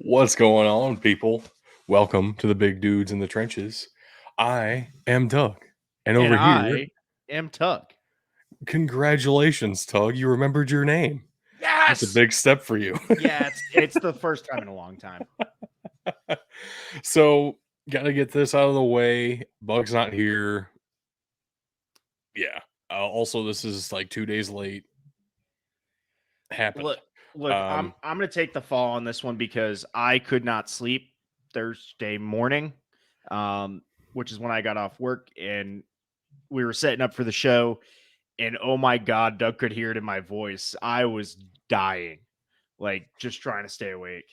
What's going on, people? Welcome to the Big Dudes in the Trenches. I am Doug. And And over here, I am Tug. congratulations, Tug. You remembered your name. That's a Yes. big step for you. Yeah, it's the first time in a long time. So, gotta get this out of the way. Bug's not here. Yeah. Also, this is like 2 days late. Happened. Look, look, I'm Um, I'm gonna take the fall on this one because I could not sleep Thursday morning, um, which is when I got off work and we were setting up for the show. And oh my god, Doug could hear it in my voice. I was dying, like just trying to stay awake.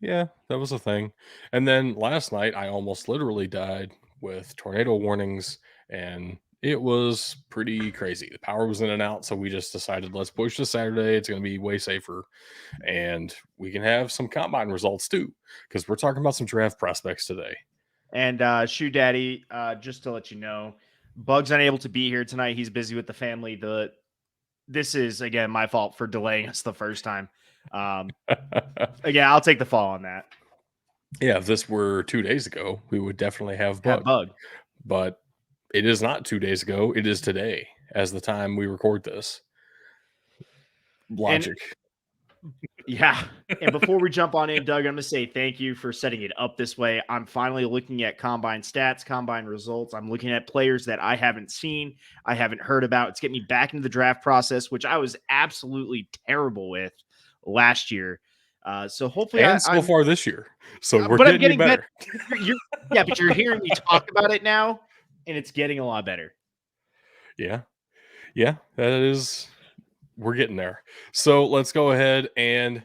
yeah, that was a thing. And then last night, I almost literally died with tornado warnings, and it was pretty crazy. The power was in and out, so we just decided let's push to Saturday. It's going to be way safer, and we can have some combine results too, because we're talking about some draft prospects today. And Shoe Daddy, just to let you know, Bug's unable to be here tonight. He's busy with the family. This is again my fault for delaying us the first time. Again, I'll take the fall on that. Yeah, if this were 2 days ago, we would definitely have Have Bug, Bug. but it is not 2 days ago. It is today, as the time we record this. And Logic. yeah, and before we jump on in, Doug, I'm gonna say thank you for setting it up this way. I'm finally looking at combine stats, combine results. I'm looking at players that I haven't seen, I haven't heard about. It's getting me back into the draft process, which I was absolutely terrible with last year. So hopefully And so I'm far this year. So we're but I'm getting you getting better. better. Yeah, but you're hearing me talk about it now, and it's getting a lot better. Yeah. Yeah, that is we're getting there. So let's go ahead and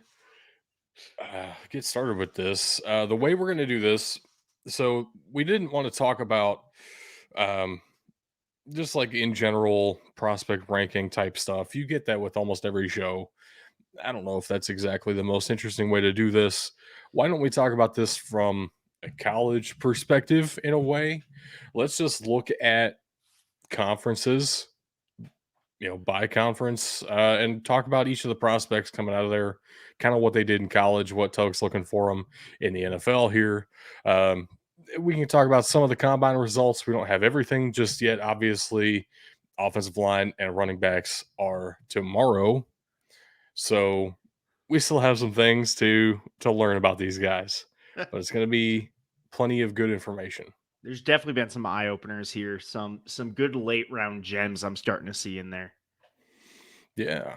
get started with this. The way we're going to do this, so we didn't want to talk about um, just like in general prospect ranking type stuff. You get that with almost every show. I don't know if that's exactly the most interesting way to do this. Why don't we talk about this from a college perspective in a way? Let's just look at conferences, by conference, and talk about each of the prospects coming out of there, kind of what they did in college, what Tug's looking for them in the NFL here. Um, we can talk about some of the combine results. We don't have everything just yet. Obviously, offensive line and running backs are tomorrow, so we still have some things to learn about these guys, but it's going to be plenty of good information. There's definitely been some eye openers here. Some good late round gems I'm starting to see in there. Yeah.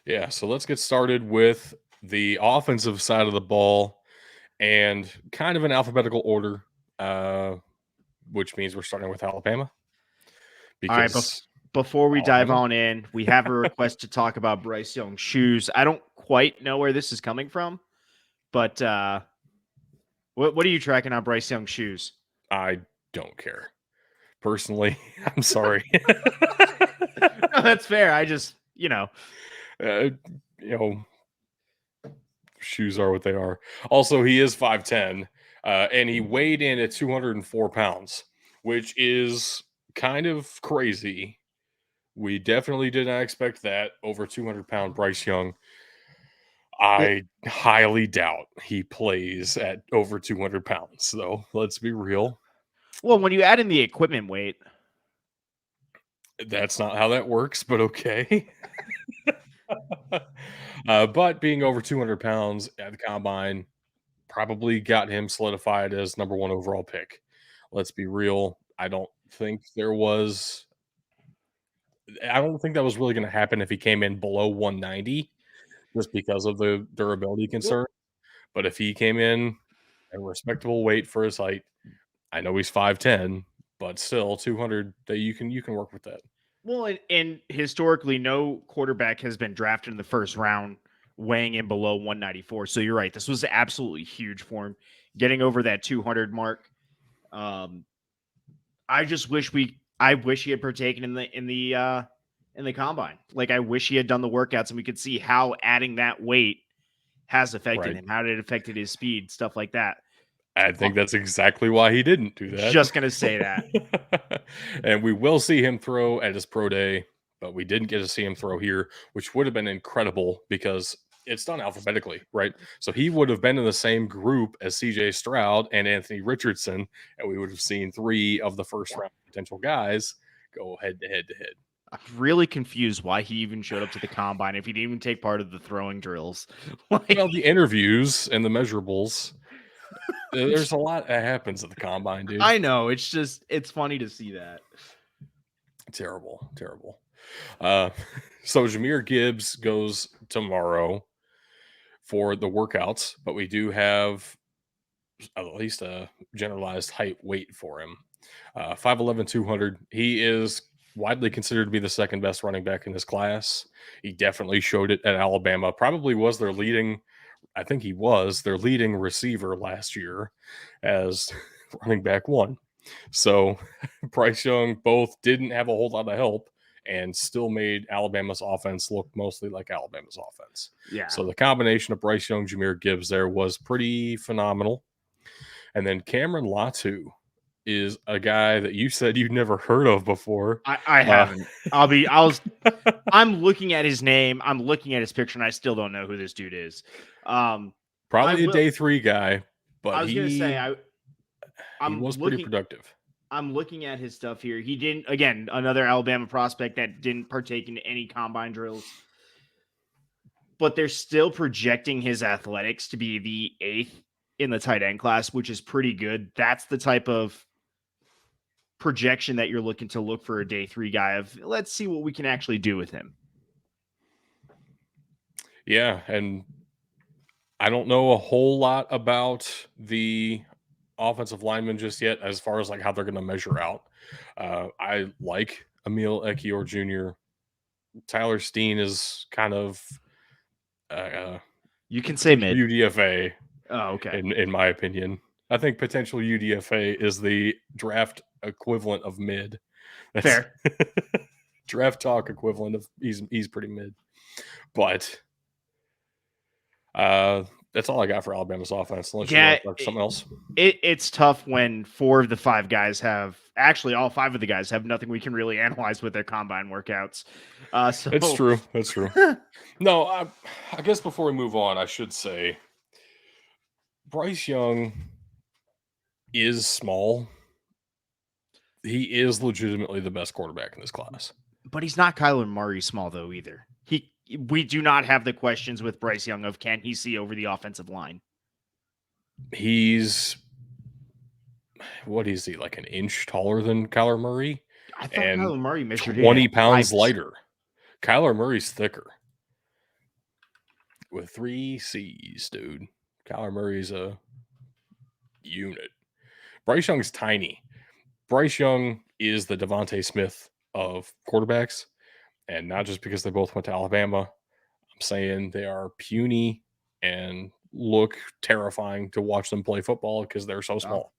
Yeah. So let's get started with the offensive side of the ball and kind of in alphabetical order, uh, which means we're starting with Alabama All right, because before we dive Alabama. on in, we have a request to talk about Bryce Young's shoes. I don't quite know where this is coming from, but what are you tracking on Bryce Young's shoes? I don't care personally. I'm sorry. No, that's fair. I just, uh, you know, shoes are what they are. Also, he is 5'10", and he weighed in at 204 pounds, which is kind of crazy. We definitely did not expect that over 200-pound Bryce Young. well, I highly doubt he plays at over 200 pounds, though. Let's be real. well, when you add in the equipment weight, That's not how that works, but okay. But being over 200 pounds at the combine probably got him solidified as number one overall pick. Let's be real. I don't think that was really going to happen if he came in below 190 just because of the durability well, concern. But if he came in a respectable weight for his height, I know he's 5'10", but still 200 that you can work with that. and historically, no quarterback has been drafted in the first round weighing in below 194. So you're right. This was absolutely huge for him, getting over that 200 mark. Um, I wish he had partaken in the combine. Like I wish he had done the workouts and we could see how adding that weight has affected Right. him, how it affected his speed, stuff like that. I think that's exactly why he didn't do that. Just gonna say that. And we will see him throw at his pro day, but we didn't get to see him throw here, which would have been incredible because it's done alphabetically, right? So he would have been in the same group as CJ Stroud and Anthony Richardson, and we would have seen 3 of the first round potential guys go head to head to head. I'm really confused why he even showed up to the combine if he didn't even take part of the throwing drills. Like, Well, the interviews and the measurables, there's a lot that happens at the combine, dude. I know, it's funny to see that. Terrible, terrible. So Jameer Gibbs goes tomorrow for the workouts, but we do have at least a generalized height weight for him. 5'11", 200. He is widely considered to be the second best running back in this class. He definitely showed it at Alabama. Probably was their leading, I think he was their leading receiver last year as running back 1. So Bryce Young both didn't have a whole lot of help and still made Alabama's offense look mostly like Alabama's offense. Yeah. So the combination of Bryce Young, Jameer Gibbs there was pretty phenomenal. And then Cameron Latu is a guy that you said you'd never heard of before. I haven't. I'm looking at his name. I'm looking at his picture, and I still don't know who this dude is. Probably a day 3 guy, but I was going to say, he was pretty productive. I'm looking at his stuff here. He didn't, again, another Alabama prospect that didn't partake in any combine drills. But they're still projecting his athletics to be the 8th in the tight end class, which is pretty good. That's the type of projection that you're looking to look for a day 3 guy of, let's see what we can actually do with him. Yeah, and I don't know a whole lot about the offensive linemen just yet as far as like how they're going to measure out. I like Emil Ekiyor Jr. Tyler Steen is kind of you can say mid UDFA. Oh, okay. In my opinion, I think potential UDFA is the draft equivalent of mid. That's fair. Draft talk equivalent of he's pretty mid, but that's all I got for Alabama's offense. Unless you want to talk something else. It's tough when 4 of the 5 guys have actually all 5 of the guys have nothing we can really analyze with their combine workouts. So it's true. That's true. No, I guess before we move on, I should say Bryce Young is small. He is legitimately the best quarterback in this class. But he's not Kyler Murray small though either. We do not have the questions with Bryce Young of can he see over the offensive line. He's what is he, like an inch taller than Kyler Murray? I thought Kyler Murray measured 20 pounds lighter. Kyler Murray's thicker. With 3 C's, dude. Kyler Murray's a unit. Bryce Young's tiny. Bryce Young is the Devontae Smith of quarterbacks, and not just because they both went to Alabama. I'm saying they are puny and look terrifying to watch them play football because they're so small.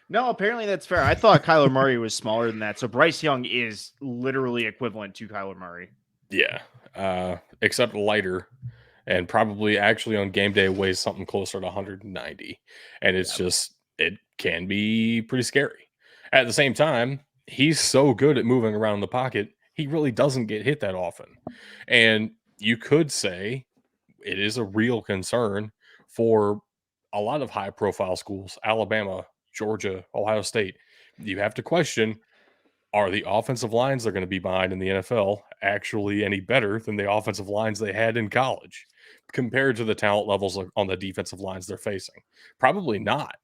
No, apparently that's fair. I thought Kyler Murray was smaller than that. So Bryce Young is literally equivalent to Kyler Murray. Yeah, except lighter, and probably actually on game day weighs something closer to 190. And it's just, it can be pretty scary. At the same time, he's so good at moving around the pocket, he really doesn't get hit that often. And you could say it is a real concern for a lot of high-profile schools, Alabama, Georgia, Ohio State. You have to question, are the offensive lines they're going to be behind in the NFL actually any better than the offensive lines they had in college compared to the talent levels on the defensive lines they're facing? Probably not,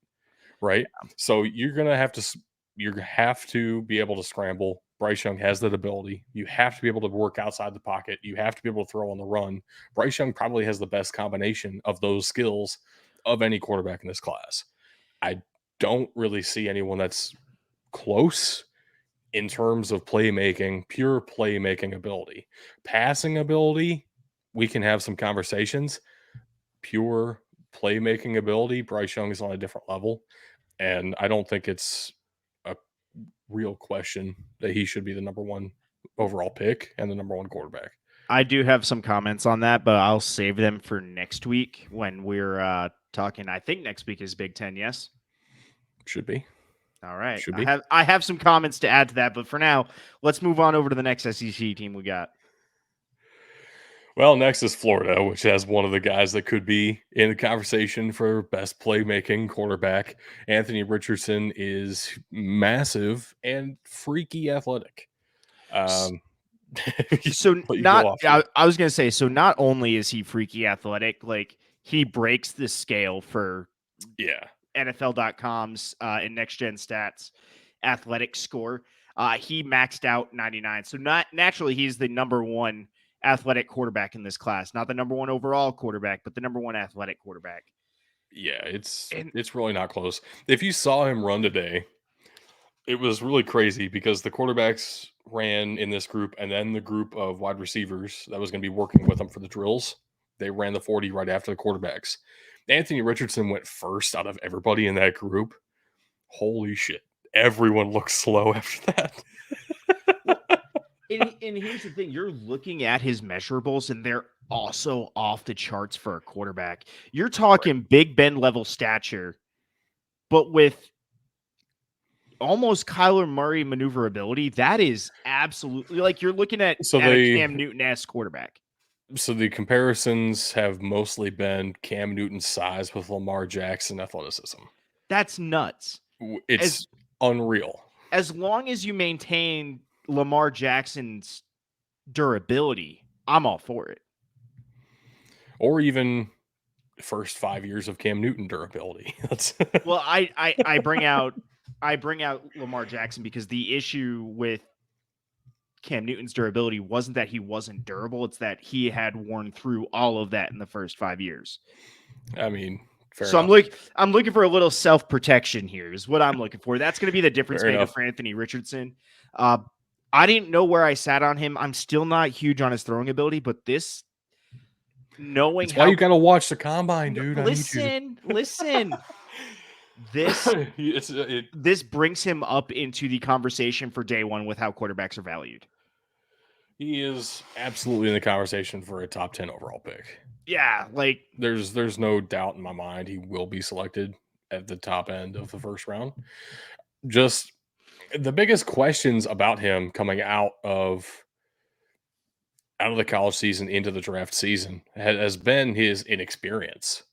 right? Yeah. So you have to be able to scramble. Bryce Young has that ability. You have to be able to work outside the pocket. You have to be able to throw on the run. Bryce Young probably has the best combination of those skills of any quarterback in this class. I don't really see anyone that's close in terms of playmaking, pure playmaking ability. Passing ability, we can have some conversations. Pure playmaking ability, Bryce Young is on a different level. And I don't think it's a real question that he should be the number 1 overall pick and the number 1 quarterback. I do have some comments on that, but I'll save them for next week when we're talking. I think next week is Big Ten, yes? Should be. All right. I have some comments to add to that, but for now, let's move on over to the next SEC team we got. Well, next is Florida, which has one of the guys that could be in the conversation for best playmaking quarterback. Anthony Richardson is massive and freaky athletic. S- Um, So but you go not off, I, dude. I was gonna say, so not only is he freaky athletic, like he breaks the scale for Yeah, NFL.com's and next gen stats athletic score. He maxed out 99. So not naturally he's the number one athletic quarterback in this class. Not the number one overall quarterback, but the number one athletic quarterback. yeah, it's And it's really not close. If you saw him run today, it was really crazy because the quarterbacks ran in this group, and then the group of wide receivers that was going to be working with them for the drills, they ran the 40 right after the quarterbacks. Anthony Richardson went first out of everybody in that group. Holy shit. Everyone looked slow after that. well, and here's the thing, you're looking at his measurables and they're also off the charts for a quarterback. You're Right. talking Big Ben level stature, but with almost Kyler Murray maneuverability. That is absolutely like you're looking So at a they Cam Newton-esque quarterback. so the comparisons have mostly been Cam Newton's size with Lamar Jackson athleticism. That's nuts. As It's unreal. as long as you maintain Lamar Jackson's durability, I'm all for it. Or even first 5 years of Cam Newton durability. That's Well, I bring out Lamar Jackson because the issue with Cam Newton's durability wasn't that he wasn't durable, it's that he had worn through all of that in the first 5 years. I mean, fair So enough. I'm looking for a little self protection here. Is what I'm looking for. That's going to be the difference Fair maker enough. for Anthony Richardson. Uh, I didn't know where I sat on him. I'm still not huge on his throwing ability, but this knowing It's why you how got to watch the combine, dude. I need you listen, this to. It. this brings him up into the conversation for day one with how quarterbacks are valued. He is absolutely in the conversation for a top 10 overall pick. Yeah, like There's no doubt in my mind he will be selected at the top end of the first round. Just the biggest questions about him coming out of the college season into the draft season has been his inexperience.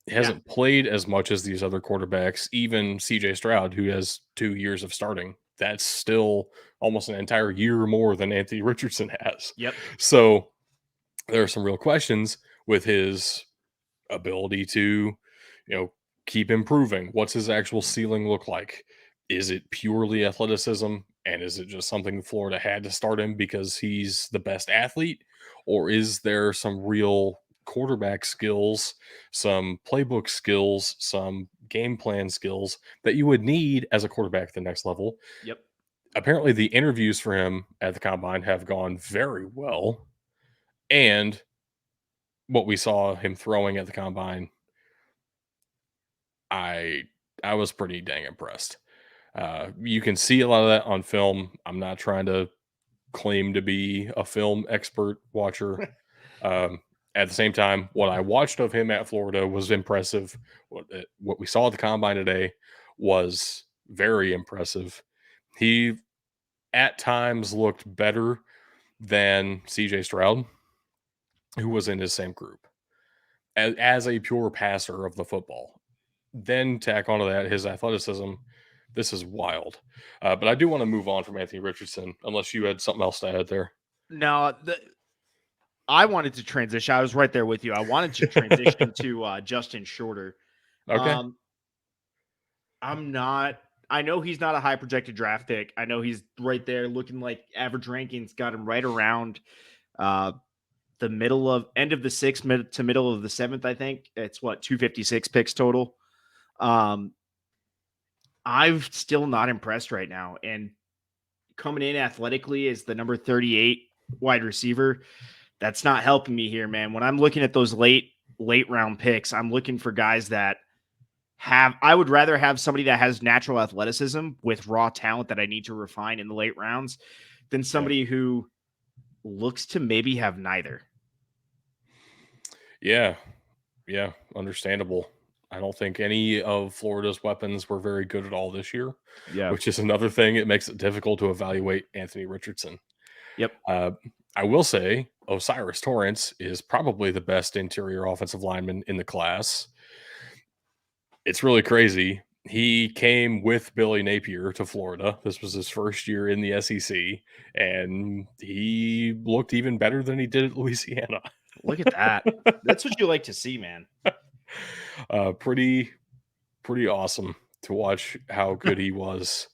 He yeah, hasn't played as much as these other quarterbacks, even CJ Stroud, who has 2 years of starting. That's still almost an entire year more than Anthony Richardson has. yep, So there are some real questions with his ability to, keep improving. What's his actual ceiling look like? Is it purely athleticism? And is it just something Florida had to start him because he's the best athlete? Or is there some real quarterback skills, some playbook skills, some game plan skills that you would need as a quarterback at the next level? yep. Apparently, the interviews for him at the combine have gone very well. And what we saw him throwing at the combine, I I was pretty dang impressed. You can see a lot of that on film. I'm not trying to claim to be a film expert watcher. Um, at the same time, what I watched of him at Florida was impressive. What we saw at the combine today was very impressive. He at times looked better than CJ Stroud, who was in his same group, as a pure passer of the football. Then tack onto that his athleticism. This is wild. But I do want to move on from Anthony Richardson, unless you had something else to add there. No, I wanted to transition. I was right there with you. I wanted to transition to Justin Shorter. Okay. Um, I'm not. I know he's not a high projected draft pick. I know he's right there looking like average rankings got him right around uh, the middle of end of the sixth to middle of the seventh. I think it's what 256 picks total. Um, I'm still not impressed right now. And coming in athletically as the number 38 wide receiver, that's not helping me here, man. When I'm looking at those late round picks, I'm looking for guys that I would rather have somebody that has natural athleticism with raw talent that I need to refine in the late rounds than Yeah. somebody who looks to maybe have neither. Yeah. Yeah. Understandable. I don't think any of Florida's weapons were very good at all this year, Yeah. which is another thing. It makes it difficult to evaluate Anthony Richardson. Yep. Uh, I will say Osiris Torrance is probably the best interior offensive lineman in the class. It's really crazy. He came with Billy Napier to Florida. This was his first year in the SEC, and he looked even better than he did at Louisiana. Look at that. That's what you like to see, man. Pretty awesome to watch how good he was.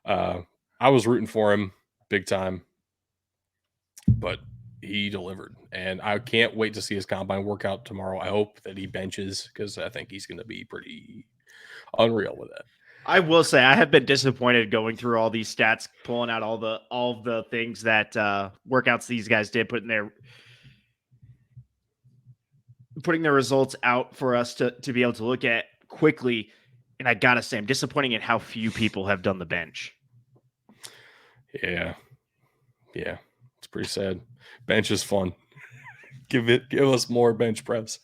I was rooting for him big time, but he delivered, and I can't wait to see his combine workout tomorrow. I hope that he benches because I think he's going to be pretty unreal with it. I will say I have been disappointed going through all these stats, pulling out all of the things that workouts these guys did, putting their results out for us to be able to look at quickly. And I gotta say, I'm disappointed in how few people have done the bench. Yeah, it's pretty sad. Bench is fun. Give us more bench press.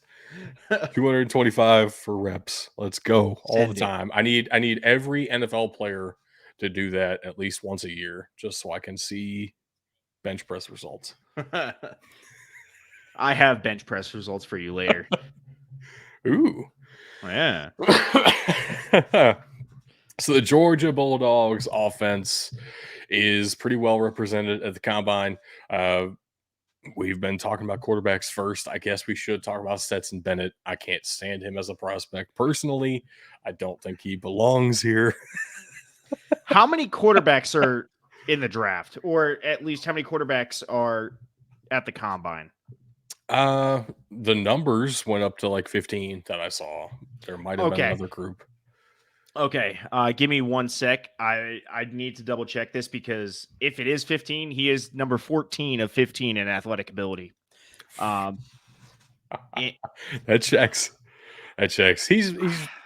225 for reps. Let's go all the time. I need every NFL player to do that at least once a year, just so I can see bench press results. I have bench press results for you later. Ooh. Yeah. So the Georgia Bulldogs offense is pretty well represented at the combine. We've been talking about quarterbacks first. I guess we should talk about Stetson Bennett. I can't stand him as a prospect. Personally, I don't think he belongs here. How many quarterbacks are in the draft? Or at least how many quarterbacks are at the combine? The numbers went up to like 15 that I saw. There might have been another group. Okay, give me 1 sec. I need to double check this because if it is 15, he is number 14 of 15 in athletic ability. That checks. That checks. He's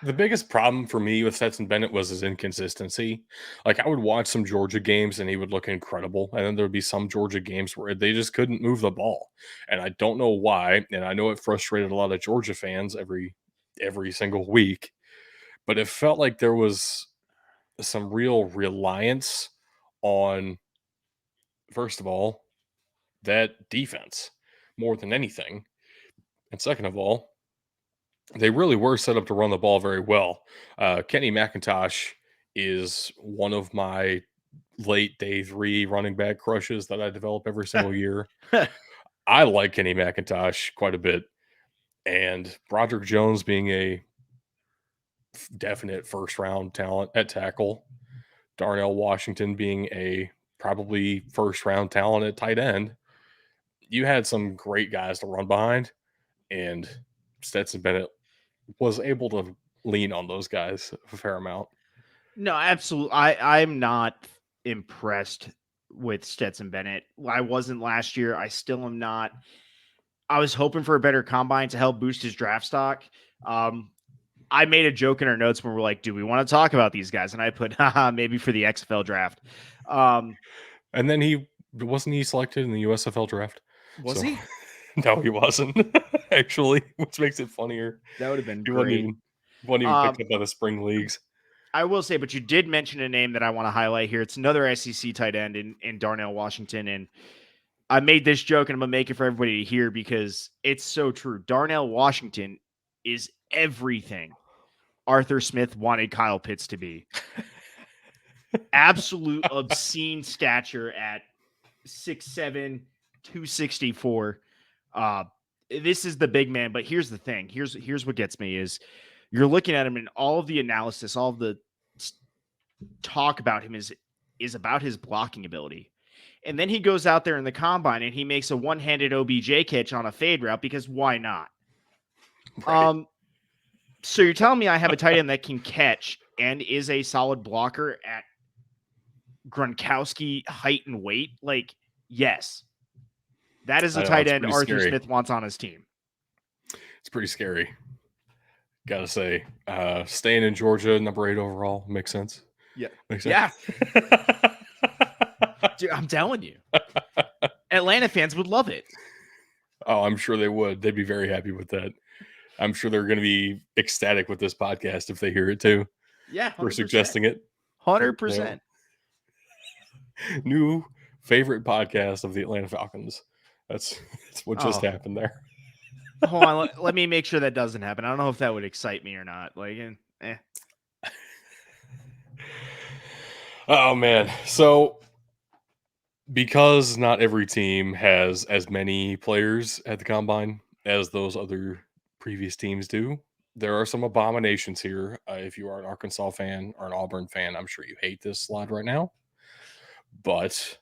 the biggest problem for me with Stetson Bennett was his inconsistency. Like I would watch some Georgia games and he would look incredible, and then there would be some Georgia games where they just couldn't move the ball, and I don't know why. And I know it frustrated a lot of Georgia fans every single week, but it felt like there was some real reliance on, first of all, that defense more than anything, and second of all, they really were set up to run the ball very well. Kenny McIntosh is one of my late day 3 running back crushes that I develop every single year. I like Kenny McIntosh quite a bit, and Broderick Jones being a definite first round talent at tackle, Darnell Washington being a probably first round talent at tight end. You had some great guys to run behind, and Stetson Bennett was able to lean on those guys a fair amount. No, absolutely. I'm not impressed with Stetson Bennett. I wasn't last year. I still am not. I was hoping for a better combine to help boost his draft stock. I made a joke in our notes when we're like, do we want to talk about these guys? And I put, haha, maybe for the XFL draft. And then he selected in the USFL draft. Was he? No, he wasn't. Actually, which makes it funnier. That would have been He great. wasn't even picked up by the spring leagues. I will say, but you did mention a name that I want to highlight here. It's another SEC tight end in Darnell Washington. And I made this joke and I'm going to make it for everybody to hear because it's so true. Darnell Washington is everything Arthur Smith wanted Kyle Pitts to be. Absolute obscene stature at 6'7", 264. This is the big man, but here's the thing. Here's what gets me is you're looking at him and all of the analysis, all of the talk about him is about his blocking ability. And then he goes out there in the combine and he makes a one-handed OBJ catch on a fade route because why not? Right. So you're telling me I have a tight end that can catch and is a solid blocker at Gronkowski height and weight? Like, yes. That is a tight end Arthur Smith wants on his team. It's pretty scary. Gotta say, staying in Georgia, number 8 overall, makes sense. Yeah. Makes sense. Yeah. Dude, I'm telling you. Atlanta fans would love it. Oh, I'm sure they would. They'd be very happy with that. I'm sure they're going to be ecstatic with this podcast if they hear it too. Yeah, 100%. For suggesting it. 100%. New favorite podcast of the Atlanta Falcons. That's what just Oh, happened there. hold on. Let me make sure that doesn't happen. I don't know if that would excite me or not. Like, eh. Oh man. So because not every team has as many players at the combine as those other previous teams do, there are some abominations here. If you are an Arkansas fan or an Auburn fan, I'm sure you hate this slide right now, but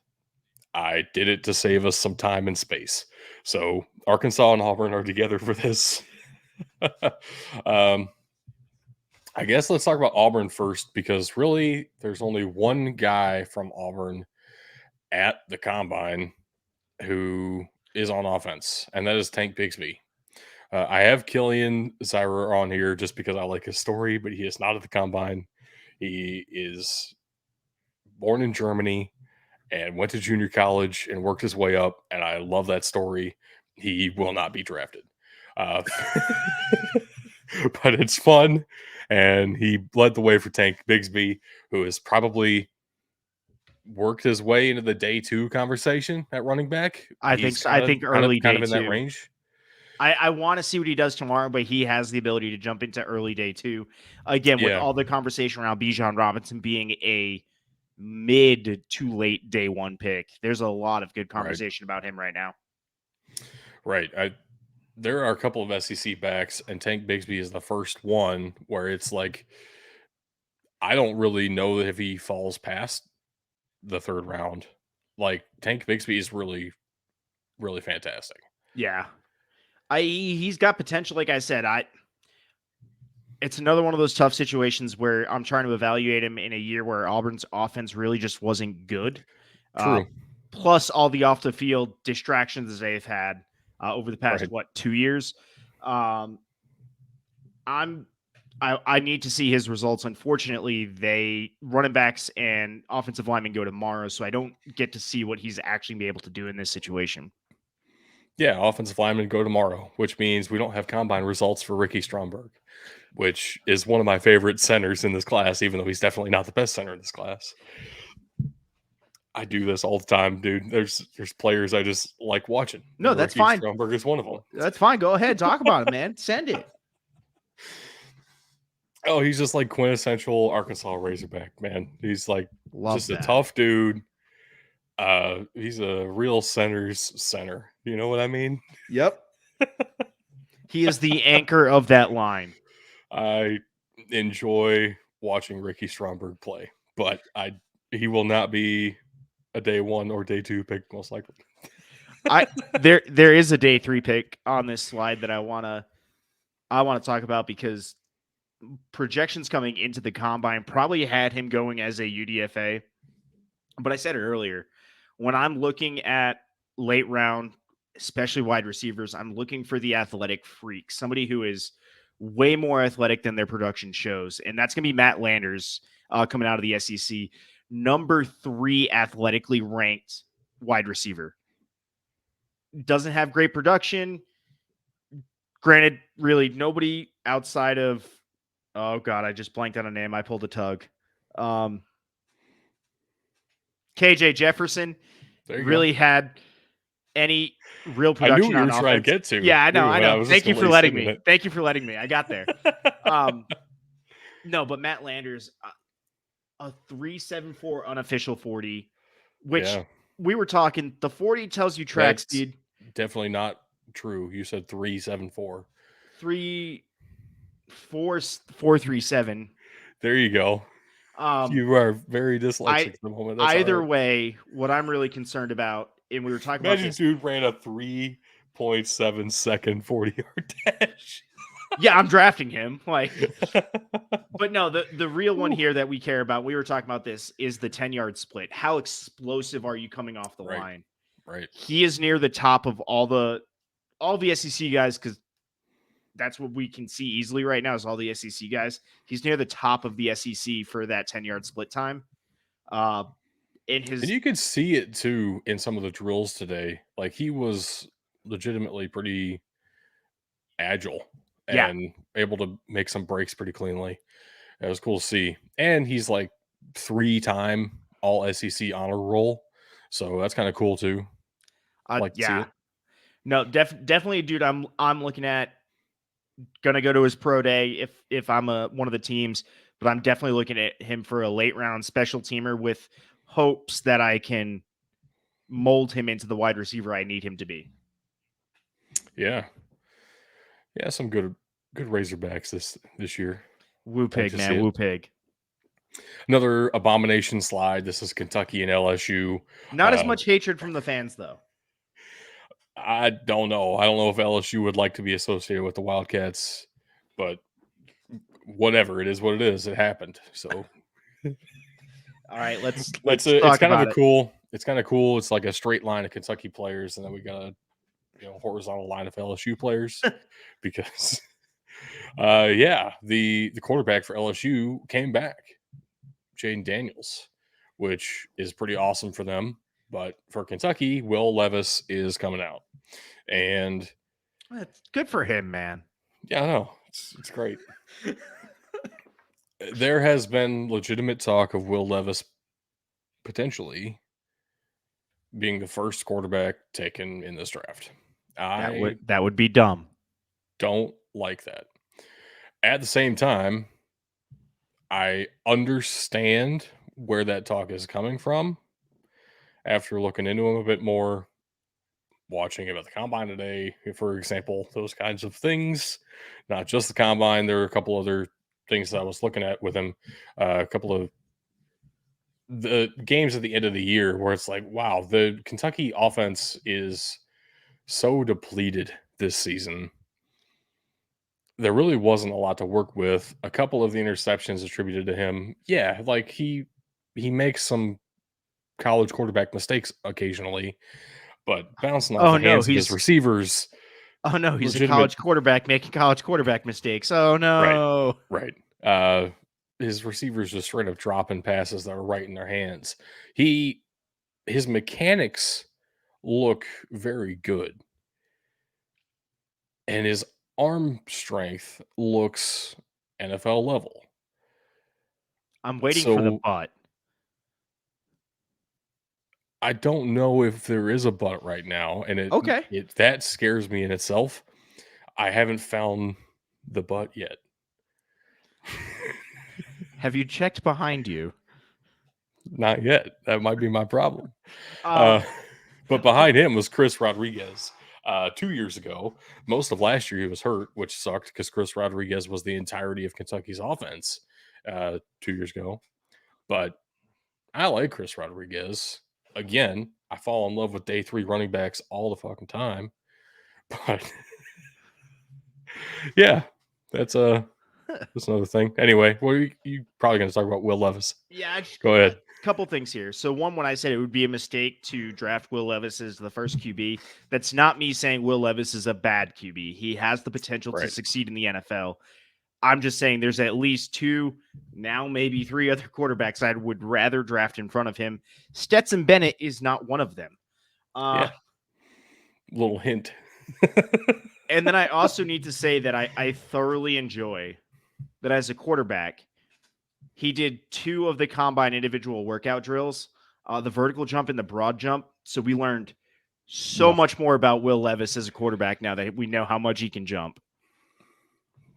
I did it to save us some time and space. So Arkansas and Auburn are together for this. um, I guess let's talk about Auburn first because really there's only one guy from Auburn at the combine who is on offense, and that is Tank Bigsby. I have Killian Zyra on here just because I like his story, but he is not at the combine. He is born in Germany and went to junior college and worked his way up, and I love that story. He will not be drafted. Uh, but it's fun, and he led the way for Tank Bigsby, who is probably worked his way into the day two conversation at running back. I think He's so. I think early kind day of in that two. range. I want to see what he does tomorrow, but he has the ability to jump into early day two. Again, with Yeah, all the conversation around Bijan Robinson being a mid to late day one pick, there's a lot of good right, conversation about him right now. right. There are a couple of SEC backs, and Tank Bigsby is the first one where it's like I don't really know that if he falls past the third round. Like Tank Bigsby is really, really fantastic. Yeah, he's got potential. Like I said, it's another one of those tough situations where I'm trying to evaluate him in a year where Auburn's offense really just wasn't good. Uh, True. Plus all the off the field distractions they've had over the past Right. 2 years. Um, I need to see his results. Unfortunately, they running backs and offensive linemen go tomorrow, so I don't get to see what he's actually be able to do in this situation. Yeah, offensive linemen go tomorrow, which means we don't have combine results for Ricky Stromberg, which is one of my favorite centers in this class, even though he's definitely not the best center in this class. I do this all the time, dude. There's players I just like watching, No, and that's Ricky fine. Stromberg is one of them. That's fine. Go ahead, talk about it, man. Send it. Oh, he's just like quintessential Arkansas Razorback, man. He's like Love just a that. tough dude. He's a real center's center. You know what I mean? Yep. He is the anchor of that line. I enjoy watching Ricky Stromberg play, but he will not be a day one or day two pick most likely. There is a day 3 pick on this slide that I wanna talk about because projections coming into the combine probably had him going as a UDFA. But I said it earlier, when I'm looking at late round, especially wide receivers, I'm looking for the athletic freak, somebody who is way more athletic than their production shows. And that's going to be Matt Landers coming out of the SEC, number 3 athletically ranked wide receiver. Doesn't have great production. Granted, really nobody outside of, oh God, I just blanked on a name. I pulled a tug. KJ Jefferson There you go. really had any real I knew what production you on were trying to offense. get to Yeah, I know, too, I and I know. was just Thank you gonna for lay letting sit in me. it. Thank you for letting me. I got there. No, but Matt Landers, a 3.74 unofficial 40, which Yeah, we were talking. The 40 tells you track that's speed. definitely not true. You said 3.74. 3.437. There you go. Um, You are very dyslexic I at the moment. That's all either right. way, what I'm really concerned about, and we were talking about Imagine this. dude ran a 3.7 second 40-yard dash. Yeah, I'm drafting him. But no, the real one here that we care about, we were talking about this, is the 10-yard split. How explosive are you coming off the Right, line? right. He is near the top of all the SEC guys because that's what we can see easily right now is all the SEC guys. He's near the top of the SEC for that 10-yard split time. In And his you could see it too in some of the drills today. Like he was legitimately pretty agile yeah, and able to make some breaks pretty cleanly. It was cool to see. And he's like 3-time all SEC honor roll. So that's kind of cool too. Like to see Yeah. it. No, definitely a dude I'm looking at. Gonna go to his pro day if I'm one of the teams, but I'm definitely looking at him for a late round special teamer with hopes that I can mold him into the wide receiver I need him to be. Yeah. Yeah, some good Razorbacks this year. Woo Like pig, to see man, it. woo pig. Another abomination slide. This is Kentucky and LSU. Not as much hatred from the fans though. I don't know. I don't know if LSU would like to be associated with the Wildcats, but whatever. It is what it is. It happened. So All right, let's it's let's a it's talk kind of a about it. cool. It's kind of cool. It's like a straight line of Kentucky players, and then we got a horizontal line of LSU players because yeah, the quarterback for LSU came back, Jaden Daniels, which is pretty awesome for them. But for Kentucky, Will Levis is coming out, and It's good for him, man. yeah, I know it's great. There has been legitimate talk of Will Levis potentially being the first quarterback taken in this draft. I That would be dumb. don't like that. At the same time, I understand where that talk is coming from after looking into him a bit more, watching about the combine today, for example, those kinds of things. Not just the combine. There are a couple other things that I was looking at with him. A couple of the games at the end of the year where it's like, wow, the Kentucky offense is so depleted this season. There really wasn't a lot to work with. A couple of the interceptions attributed to him. Yeah, like he makes some college quarterback mistakes occasionally, but bouncing off Oh the no, hands of his he's receivers, oh no, he's a legitimate. college quarterback making college quarterback mistakes. Oh Right, no. right. His receivers just straight up dropping passes that are right in their hands. His mechanics look very good, and his arm strength looks NFL level. I'm waiting for the So butt. I don't know if there is a but right now, and Okay. it that scares me in itself. I haven't found the but yet. Have you checked behind you? Not yet. That might be my problem. Uh Uh, but behind him was Chris Rodriguez. 2 years ago, most of last year he was hurt, which sucked because Chris Rodriguez was the entirety of Kentucky's offense 2 years ago. But I like Chris Rodriguez. Again, I fall in love with day three running backs all the fucking time. But yeah, that's that's another thing. Anyway, well, you probably going to talk about Will Levis. yeah, I just Go ahead. couple things here. So one, when I said it would be a mistake to draft Will Levis as the first QB, that's not me saying Will Levis is a bad QB. He has the potential to Right. succeed in the NFL. I'm just saying there's at least two, now maybe three other quarterbacks I would rather draft in front of him. Stetson Bennett is not one of them. Uh, Yeah. Little hint. and then I also need to say that I thoroughly enjoy that as a quarterback, he did two of the combine individual workout drills, the vertical jump and the broad jump. So we learned so Nothing. much more about Will Levis as a quarterback now that we know how much he can jump.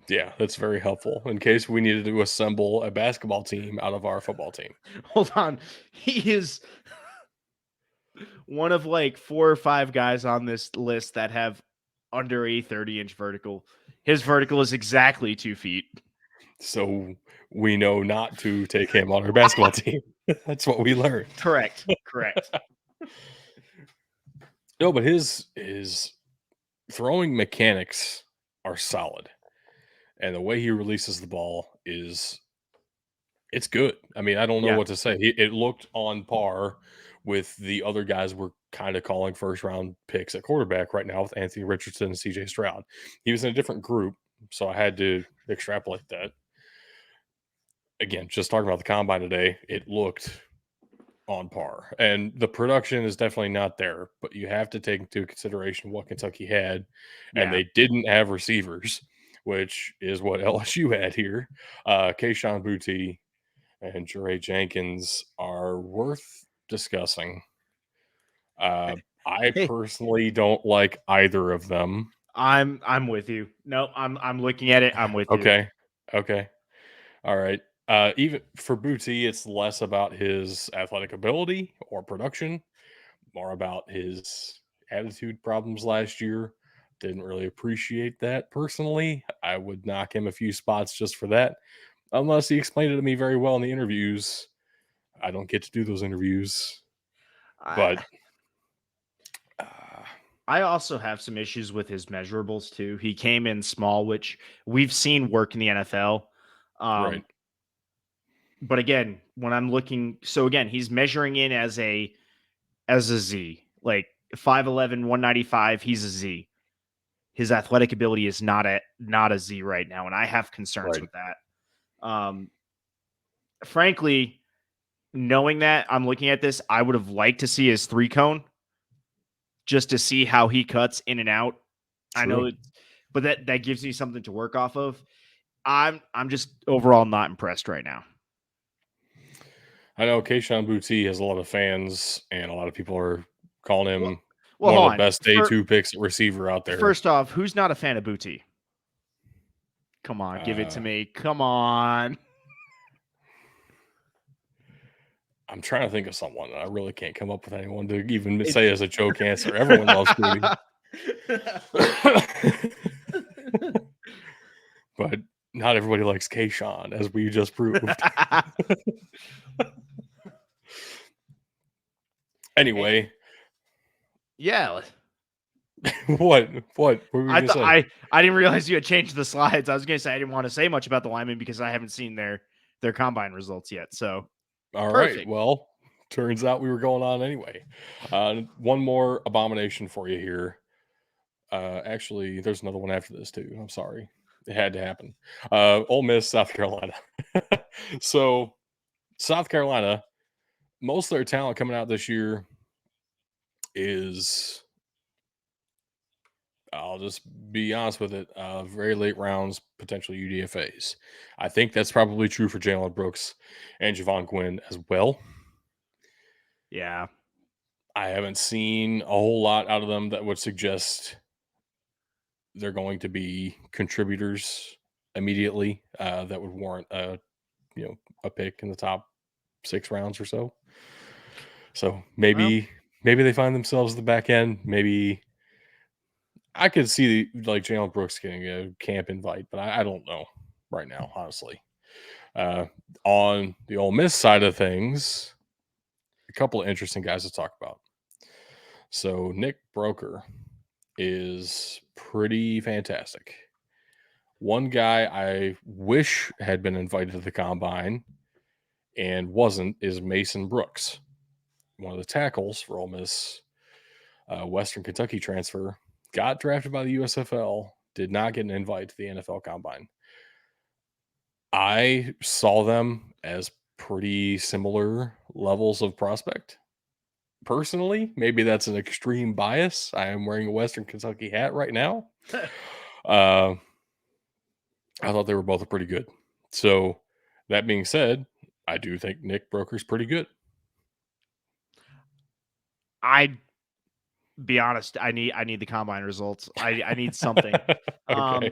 Yeah, that's very helpful in case we needed to assemble a basketball team out of our football team. Hold on. He is one of like four or five guys on this list that have under a 30-inch vertical. His vertical is exactly 2 feet. So we know not to take him on our basketball team. That's what we learned. Correct. Correct. No, but his throwing mechanics are solid. And the way he releases the ball is it's good. I mean, I don't know Yeah. what to say. It looked on par with the other guys we're kind of calling first round picks at quarterback right now with Anthony Richardson and CJ Stroud. He was in a different group, so I had to extrapolate that. Again, just talking about the combine today, it looked on par. And the production is definitely not there, but you have to take into consideration what Kentucky had, and Yeah. they didn't have receivers, which is what LSU had here. Kayshawn Boutte and Jure Jenkins are worth discussing. I Hey, personally don't like either of them. I'm with you. No, I'm looking at it. I'm with you. Okay. Okay. All right. Even for Booty, it's less about his athletic ability or production, more about his attitude problems last year. Didn't really appreciate that personally. I would knock him a few spots just for that, unless he explained it to me very well in the interviews. I don't get to do those interviews, I but uh, I also have some issues with his measurables too. He came in small, which we've seen work in the NFL. right, Um, but again, when I'm looking, so again, he's measuring in as a Z, like 5'11", 195. He's a Z. His athletic ability is not a Z right now, and I have concerns right. with that. Frankly, knowing that I'm looking at this, I would have liked to see his 3 cone just to see how he cuts in and out. I know True. it, but that gives me something to work off of. I'm just overall not impressed right now. I know Keishon Boutte has a lot of fans, and a lot of people are calling Well, him well, one of hold the on. best day two picks at receiver out there. First off, who's not a fan of Booty? Come on, give it to Uh, me. Come on. I'm trying to think of someone. I really can't come up with anyone to even It, say as a joke answer. Everyone loves Booty, but not everybody likes Keishon, as we just proved. Eh, Anyway, yeah, what were we I gonna thought say? I didn't realize you had changed the slides. I was gonna say I didn't want to say much about the linemen because I haven't seen their combine results yet. So All right. perfect. Well, turns out we were going on anyway. One more abomination for you here. Actually, there's another one after this too. I'm sorry, it had to happen. Ole Miss, South Carolina. So South Carolina, most of their talent coming out this year is, I'll just be honest with it, very late rounds, potential UDFA's. I think that's probably true for Jalen Brooks and Javon Gwynn as well. Yeah. I haven't seen a whole lot out of them that would suggest they're going to be contributors immediately, that would warrant a pick in the top 6 rounds or so. So Well, maybe they find themselves at the back end. Maybe I could see like Jalen Brooks getting a camp invite, but I don't know right now, honestly. Uh, on the Ole Miss side of things, a couple of interesting guys to talk about. So Nick Broker is pretty fantastic. One guy I wish had been invited to the combine and wasn't is Mason Brooks, one of the tackles for Ole Miss, Western Kentucky transfer, got drafted by the USFL, did not get an invite to the NFL combine. I saw them as pretty similar levels of prospect. Personally, maybe that's an extreme bias. I am wearing a Western Kentucky hat right now. Uh, I thought they were both pretty good. So, that being said, I do think Nick Broker's pretty good. I be honest, I need the combine results. I need something. Okay, Um,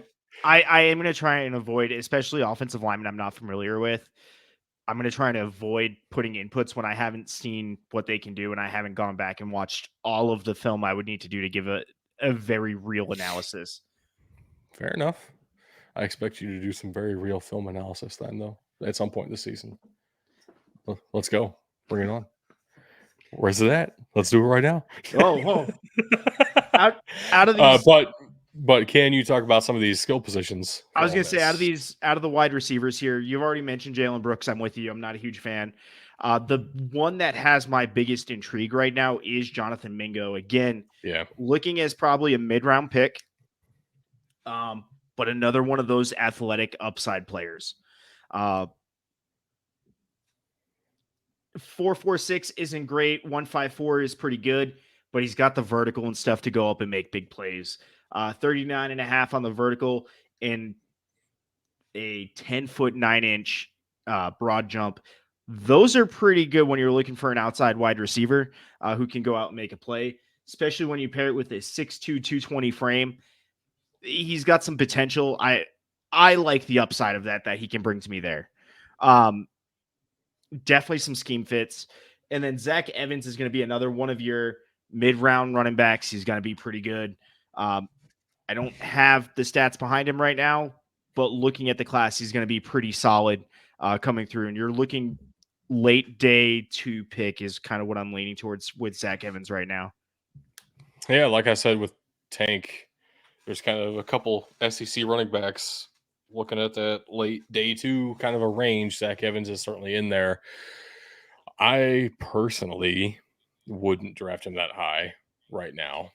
I am gonna try and avoid, especially offensive linemen I'm not familiar with. I'm gonna try and avoid putting inputs when I haven't seen what they can do and I haven't gone back and watched all of the film I would need to do to give a very real analysis. fair enough. I expect you to do some very real film analysis then, though, at some point this season. Let's go. Bring it on. Where's it at? Let's do it right now. Oh, whoa. Out out of uh, these but but can you talk about some of these skill positions I for was Ole gonna say Miss? out of the wide receivers here, you've already mentioned Jalen Brooks. I'm with you. I'm not a huge fan. The one that has my biggest intrigue right now is Jonathan Mingo. Again, Yeah, looking as probably a mid-round pick, um, but another one of those athletic upside players. Uh, 4.46 isn't great. 1.54 is pretty good, but he's got the vertical and stuff to go up and make big plays. 39 and a half on the vertical and a 10 foot 9 inch broad jump. Those are pretty good when you're looking for an outside wide receiver who can go out and make a play, especially when you pair it with a 6'2", 220 frame. He's got some potential. I like the upside of that he can bring to me there. Definitely some scheme fits. And then Zach Evans is going to be another one of your mid-round running backs. He's going to be pretty good. I don't have the stats behind him right now, but looking at the class, he's going to be pretty solid coming through. And you're looking late day 2 pick is kind of what I'm leaning towards with Zach Evans right now. Yeah, like I said with Tank, there's kind of a couple SEC running backs looking at that late day 2 kind of a range. Zach Evans is certainly in there. I personally wouldn't draft him that high right now,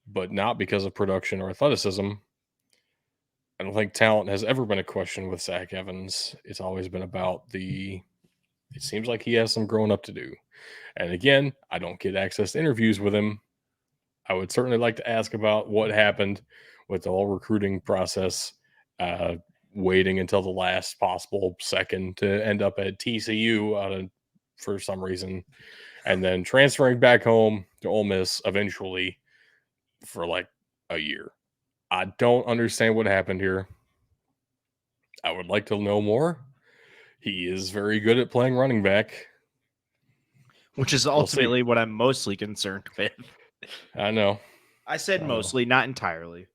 but not because of production or athleticism. I don't think talent has ever been a question with Zach Evans. It's always been about it seems like he has some growing up to do. And again, I don't get access to interviews with him. I would certainly like to ask about what happened with the whole recruiting process, waiting until the last possible second to end up at TCU for some reason, and then transferring back home to Ole Miss eventually for like a year. I don't understand what happened here. I would like to know more. He is very good at playing running back. Which is We'll see. ultimately what I'm mostly concerned with. I know. I said I know. mostly, not entirely.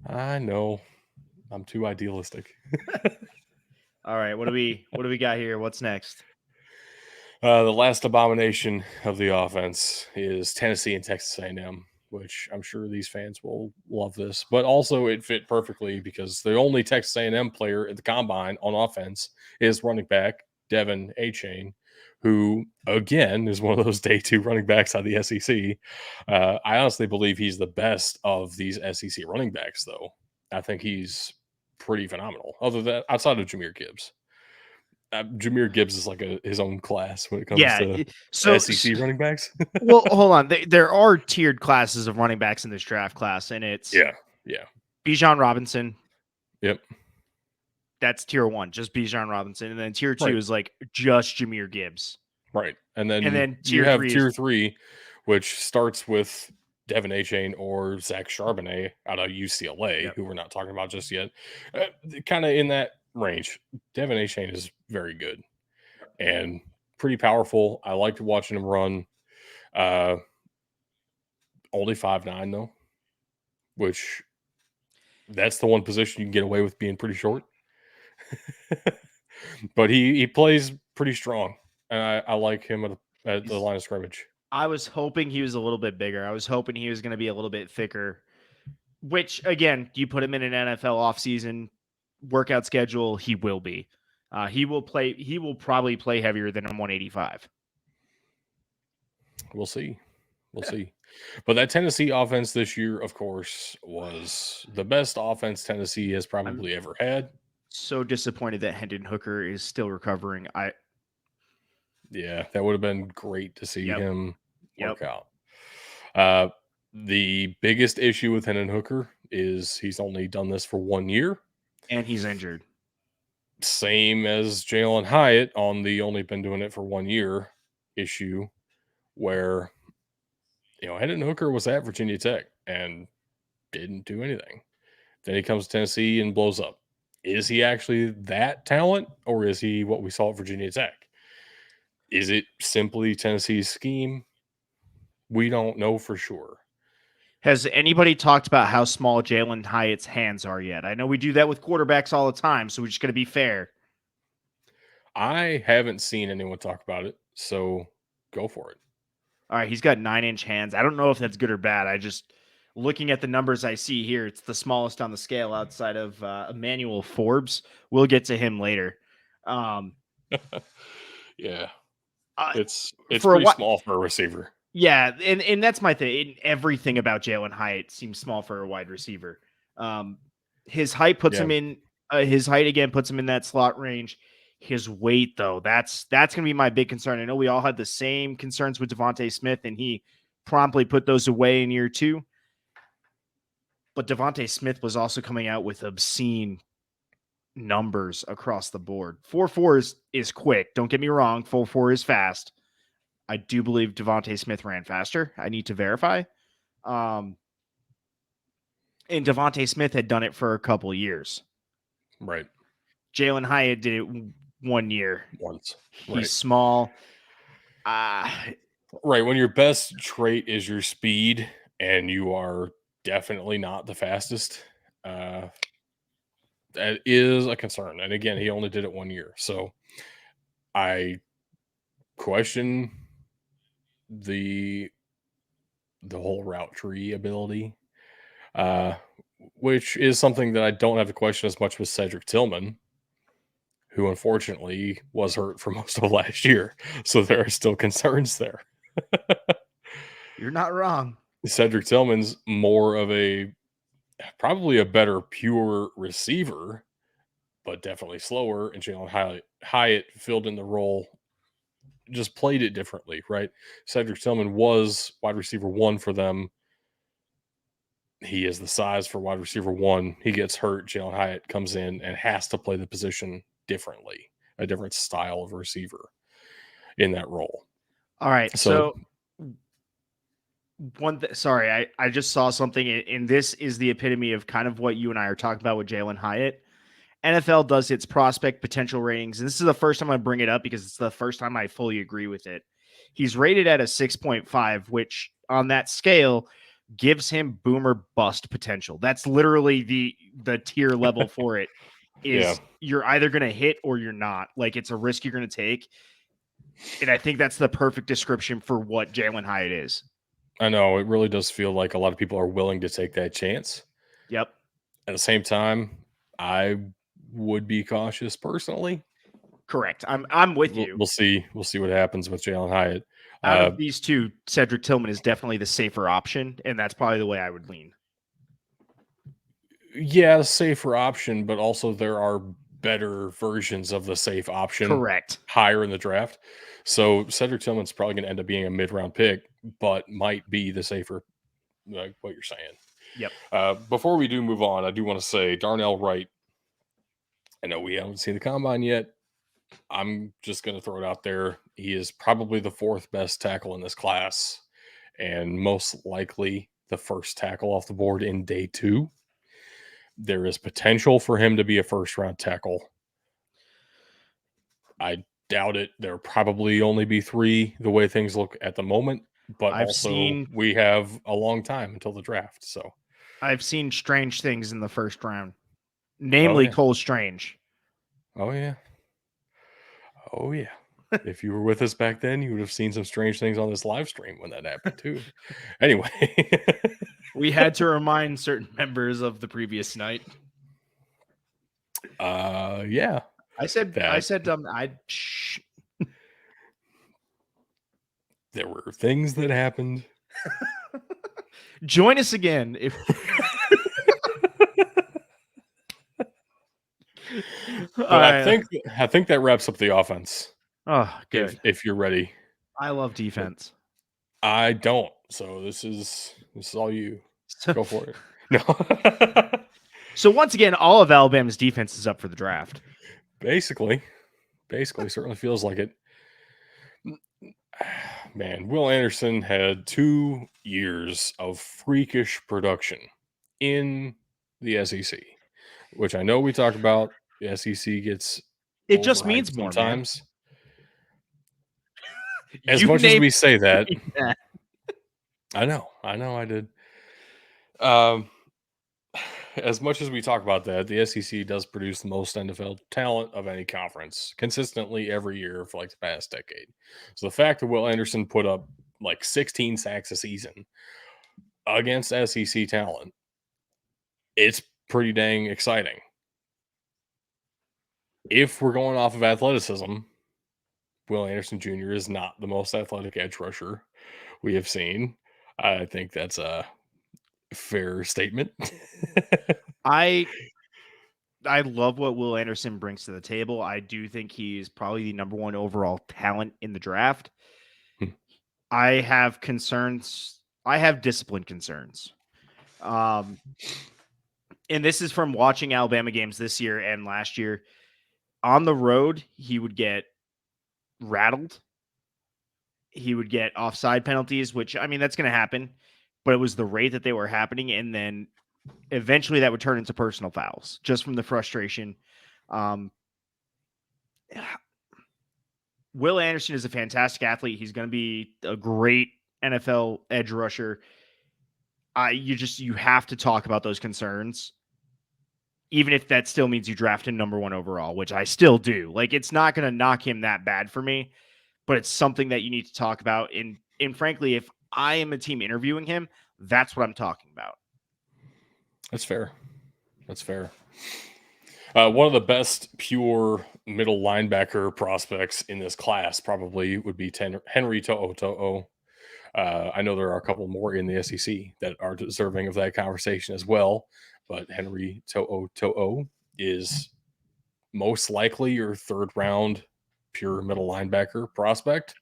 I know. I'm too idealistic. All right, what do we got here? What's next? The last abomination of the offense is Tennessee and Texas A&M, which I'm sure these fans will love this. But also, it fit perfectly because the only Texas A&M player at the combine on offense is running back Devin Achane, who again is one of those day 2 running backs out of the SEC. I honestly believe he's the best of these SEC running backs, though. I think he's pretty phenomenal. Other than outside of Jahmyr Gibbs. Jahmyr Gibbs is like his own class when it comes Yeah. to So, SEC running backs. well, hold on. There are tiered classes of running backs in this draft class, and it's Yeah, yeah, Bijan Robinson. yep, That's tier 1, just Bijan Robinson, and then tier 2 right, is like just Jahmyr Gibbs, right. And and then then you tier have 3 is tier 3, which starts with Devin Achane or Zach Charbonnet out of UCLA, yep. who we're not talking about just yet. Kind of in that range. Devin Achane is very good and pretty powerful. I liked watching him run. Uh, Only 5'9" though, which that's the one position you can get away with being pretty short. But he plays pretty strong, and I like him at the line of scrimmage. I was hoping he was a little bit bigger. I was hoping he was going to be a little bit thicker. Which again, you put him in an NFL offseason workout schedule, he will be. He will play. He will probably play heavier than a 185. We'll see. We'll see. But that Tennessee offense this year, of course, was the best offense Tennessee has I'm probably ever had. so disappointed that Hendon Hooker is still recovering. Yeah, that would have been great to see Yep, him yep, work out. Uh, the biggest issue with Hendon Hooker is he's only done this for 1 year. and he's injured. Same as Jalen Hyatt on the only been doing it for 1 year issue, where Hendon Hooker was at Virginia Tech and didn't do anything. Then he comes to Tennessee and blows up. Is he actually that talent, or is he what we saw at Virginia Tech? Is it simply Tennessee's scheme? We don't know for sure. Has anybody talked about how small Jalen Hyatt's hands are yet? I know we do that with quarterbacks all the time, so we're just going to be fair. I haven't seen anyone talk about it, so go for it. All right, he's got 9-inch hands. I don't know if that's good or bad. I just looking at the numbers I see here, it's the smallest on the scale outside of Emmanuel Forbes. We'll get to him later. Um, Yeah, uh, it's for a pretty while, small for a receiver. yeah, and that's my thing. Everything about Jalen Hyatt seems small for a wide receiver. Um, his height puts Yeah, him in. His height again puts him in that slot range. His weight, though, that's gonna be my big concern. I know we all had the same concerns with Devontae Smith, and he promptly put those away in year 2. But Devontae Smith was also coming out with obscene numbers across the board. 4.4 is quick. Don't get me wrong. 4.4 is fast. I do believe Devontae Smith ran faster. I need to verify. And Devontae Smith had done it for a couple years. Right. Jalen Hyatt did it 1 year. Once. He's Right. small. Right. When your best trait is your speed and you are definitely not the fastest, that is a concern. And again, he only did it 1 year. So I question the whole route tree ability, uh, which is something that I don't have to question as much with Cedric Tillman, who unfortunately was hurt for most of last year. So there are still concerns there. You're not wrong. Cedric Tillman's more of probably a better pure receiver, but definitely slower. And Hyatt filled in the role, just played it differently, right? Cedric Tillman was wide receiver 1 for them. He is the size for wide receiver 1. He gets hurt. Jalen Hyatt comes in and has to play the position differently, a different style of receiver in that role. All right. So So sorry, I just saw something, and this is the epitome of kind of what you and I are talking about with Jalen Hyatt. NFL does its prospect potential ratings, and this is the first time I bring it up because it's the first time I fully agree with it. He's rated at a 6.5, which on that scale gives him boomer bust potential. That's literally the tier level for it. yeah, Is you're either going to hit or you're not. Like, it's a risk you're going to take. And I think that's the perfect description for what Jalen Hyatt is. I know it really does feel like a lot of people are willing to take that chance. Yep. At the same time, I would be cautious personally. Correct. I'm with We'll, you. we'll see. We'll see what happens with Jalen Hyatt. Out of these two, Cedric Tillman is definitely the safer option, and that's probably the way I would lean. Yeah, safer option, but also there are better versions of the safe option Correct. higher in the draft. So Cedric Tillman's probably going to end up being a mid-round pick, but might be the safer, like what you're saying. Yep. Before we do move on, I do want to say Darnell Wright. I know we haven't seen the combine yet. I'm just going to throw it out there. He is probably the 4th best tackle in this class, and most likely the first tackle off the board in day 2. There is potential for him to be a first-round tackle. I doubt it. There'll probably only be 3 the way things look at the moment, but we have a long time until the draft. So I've seen strange things in the first round, oh namely yeah, Cole Strange. oh yeah, oh yeah. If you were with us back then, you would have seen some strange things on this live stream when that happened too. Anyway, We had to remind certain members of the previous night. yeah. I said, There were things that happened. join us again if. But I think that wraps up the offense. Oh, good. If you're ready. I love defense. I don't. So this is all you. Go for it. No. So once again, all of Alabama's defense is up for the draft. Basically, certainly feels like it. Man, Will Anderson had 2 years of freakish production in the SEC, which I know we talk about. The SEC gets It just means overhyped more, man. sometimes. As much as we say that, I know, I did. As much as we talk about that, the SEC does produce the most NFL talent of any conference consistently every year for like the past decade. So the fact that Will Anderson put up like 16 sacks a season against SEC talent, it's pretty dang exciting. If we're going off of athleticism, Will Anderson Jr. is not the most athletic edge rusher we have seen. I think that's a fair statement. I love what Will Anderson brings to the table. I do think he's probably the number 1 overall talent in the draft. I have concerns. I have discipline concerns. And this is from watching Alabama games this year and last year. On the road, he would get rattled. He would get offside penalties, which, I mean, that's going to happen, but it was the rate that they were happening. And then eventually that would turn into personal fouls just from the frustration. Um, Will Anderson is a fantastic athlete. He's going to be a great NFL edge rusher. You have to talk about those concerns, even if that still means you draft him number 1 overall, which I still do. Like, it's not going to knock him that bad for me, but it's something that you need to talk about. And frankly, if I am a team interviewing him, that's what I'm talking about. That's fair. That's fair. One of the best pure middle linebacker prospects in this class probably would be Henry To'o. I know there are a couple more in the SEC that are deserving of that conversation as well, but Henry To'o is most likely your third round pure middle linebacker prospect,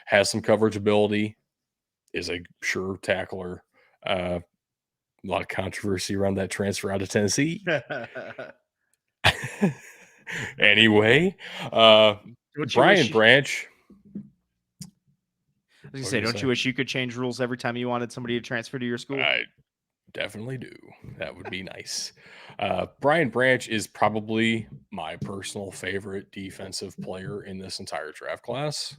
has some coverage ability, is a sure tackler. A lot of controversy around that transfer out of Tennessee. Anyway, Don't you Brian wish? Branch. I was gonna What say, do you don't say? you wish you could change rules every time you wanted somebody to transfer to your school? I definitely do. That would be nice. Brian Branch is probably my personal favorite defensive player in this entire draft class.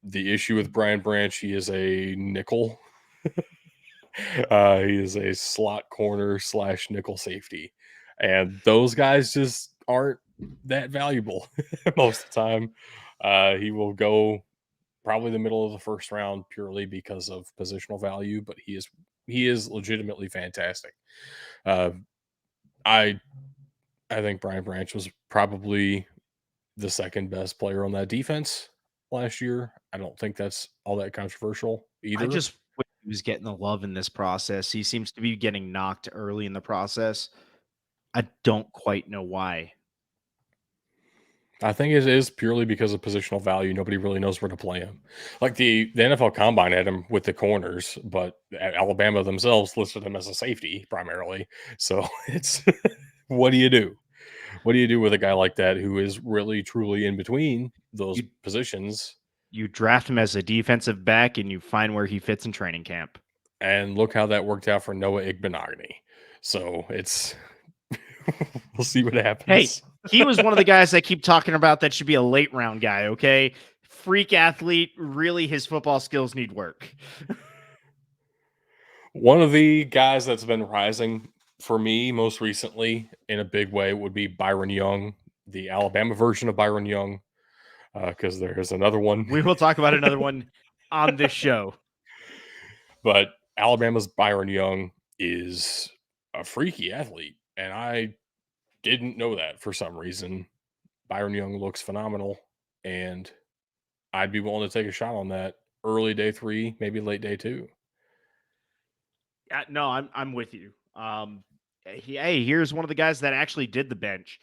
The issue with Brian Branch, he is a nickel. He is a slot corner / nickel safety. And those guys just aren't that valuable most of the time. He will go probably the middle of the first round purely because of positional value, but he is legitimately fantastic. Uh, I I think Brian Branch was probably the second best player on that defense last year. I don't think that's all that controversial I either. just wish he was getting the love in this process. He seems to be getting knocked early in the process. I don't quite know why. I think it is purely because of positional value. Nobody really knows where to play him. Like the NFL Combine had him with the corners, but Alabama themselves listed him as a safety primarily. So it's what do you do? What do you do with a guy like that who is really truly in between those You positions? you draft him as a defensive back and you find where he fits in training camp. And look how that worked out for Noah Igbenogany. So it's we'll see what Hey, happens. he was one of the guys I keep talking about that should be a late round guy, okay? Freak athlete, really his football skills need work. One of the guys that's been rising for me most recently in a big way would be Byron Young, the Alabama version of Byron Young, because there's another one. We will talk about another one on this show. But Alabama's Byron Young is a freaky athlete, and I didn't know that for some reason. Byron Young looks phenomenal, and I'd be willing to take a shot on that early day 3, maybe late day 2. No, I'm with you. Hey, here's one of the guys that actually did the bench.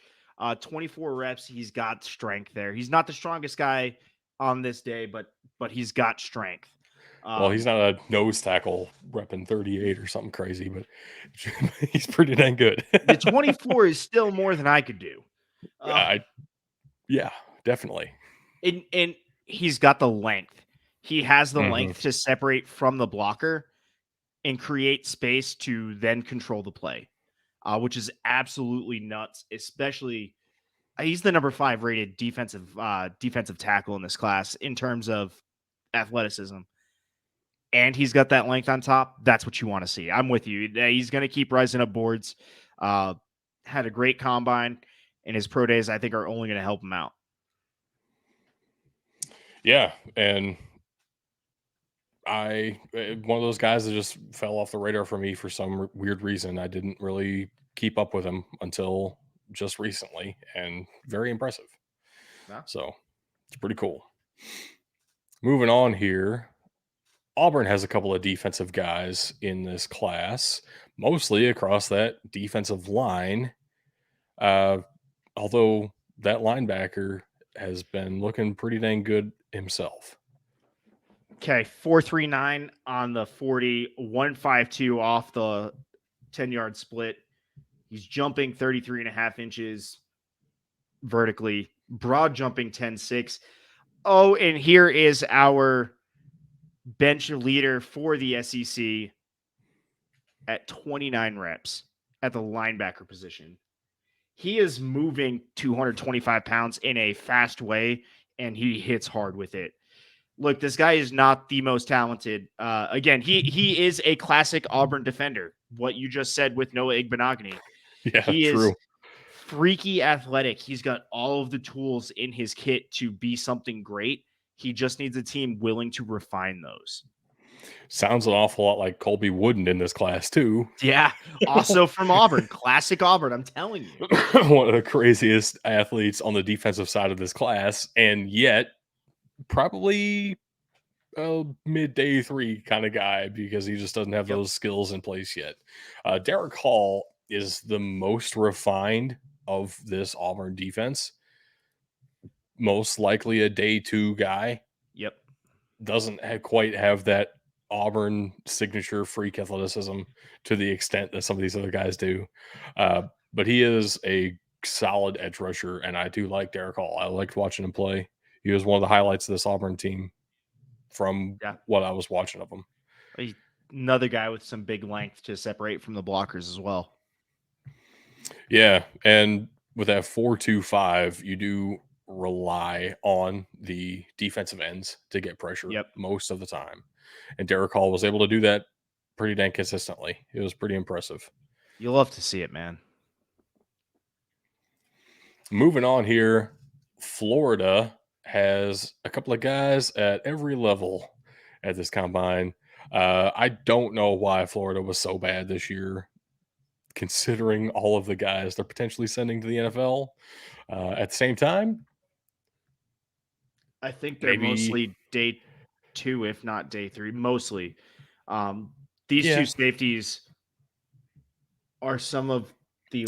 24 reps. He's got strength there. He's not the strongest guy on this day, but he's got strength. Well, he's Um, not a nose tackle repping 38 or something crazy, but he's pretty dang good. the 24 is still more than I could do. Uh, I Yeah, definitely. and he's got the length. He has the Mhm. length to separate from the blocker and create space to then control the play, which is absolutely nuts. Especially, he's the number 5 rated defensive tackle in this class in terms of athleticism, and he's got that length on top. That's what you want to see. I'm with you. He's going to keep rising up boards. Uh, had a great combine, and his pro days I think are only going to help him out. Yeah, and one of those guys that just fell off the radar for me for some weird reason. I didn't really keep up with him until just recently, and very impressive. Yeah. So it's pretty cool. Moving on here, Auburn has a couple of defensive guys in this class, mostly across that defensive line. Uh, although that linebacker has been looking pretty dang good himself. Okay, 439 on the 40, 152 off the 10-yard split. He's jumping 33 and a half inches vertically, broad jumping 10-6. Oh, and here is our bench leader for the SEC at 29 reps at the linebacker position. He is moving 225 pounds in a fast way, and he hits hard with it. Look, this guy is not the most talented. Again, he is a classic Auburn defender. What you just said with Noah Igbenogany. Yeah, He is true. freaky athletic. He's got all of the tools in his kit to be something great. He just needs a team willing to refine those. Sounds an awful lot like Colby Wooden in this class too. Yeah. Also from Auburn, classic Auburn. I'm telling you. One of the craziest athletes on the defensive side of this class, and yet probably a mid day three kind of guy because he just doesn't have Yep. those skills in place yet. Derek Hall is the most refined of this Auburn defense. Most likely a day two guy. Yep. Doesn't quite have that Auburn signature freak athleticism to the extent that some of these other guys do. But he is a solid edge rusher, and I do like Derek Hall. I liked watching him play. He was one of the highlights of this Auburn team from Yeah. what I was watching of him. Another guy with some big length to separate from the blockers as well. Yeah, and with that 4-2-5, you do rely on the defensive ends to get pressure most of the time. And Derek Hall was able to do that pretty dang consistently. It was pretty impressive. You love to see it, man. Moving on here, Florida has a couple of guys at every level at this combine. I don't know why Florida was so bad this year, considering all of the guys they're potentially sending to the NFL. At the same time, I think they're mostly day two, if not day three. Mostly. These two safeties are some of the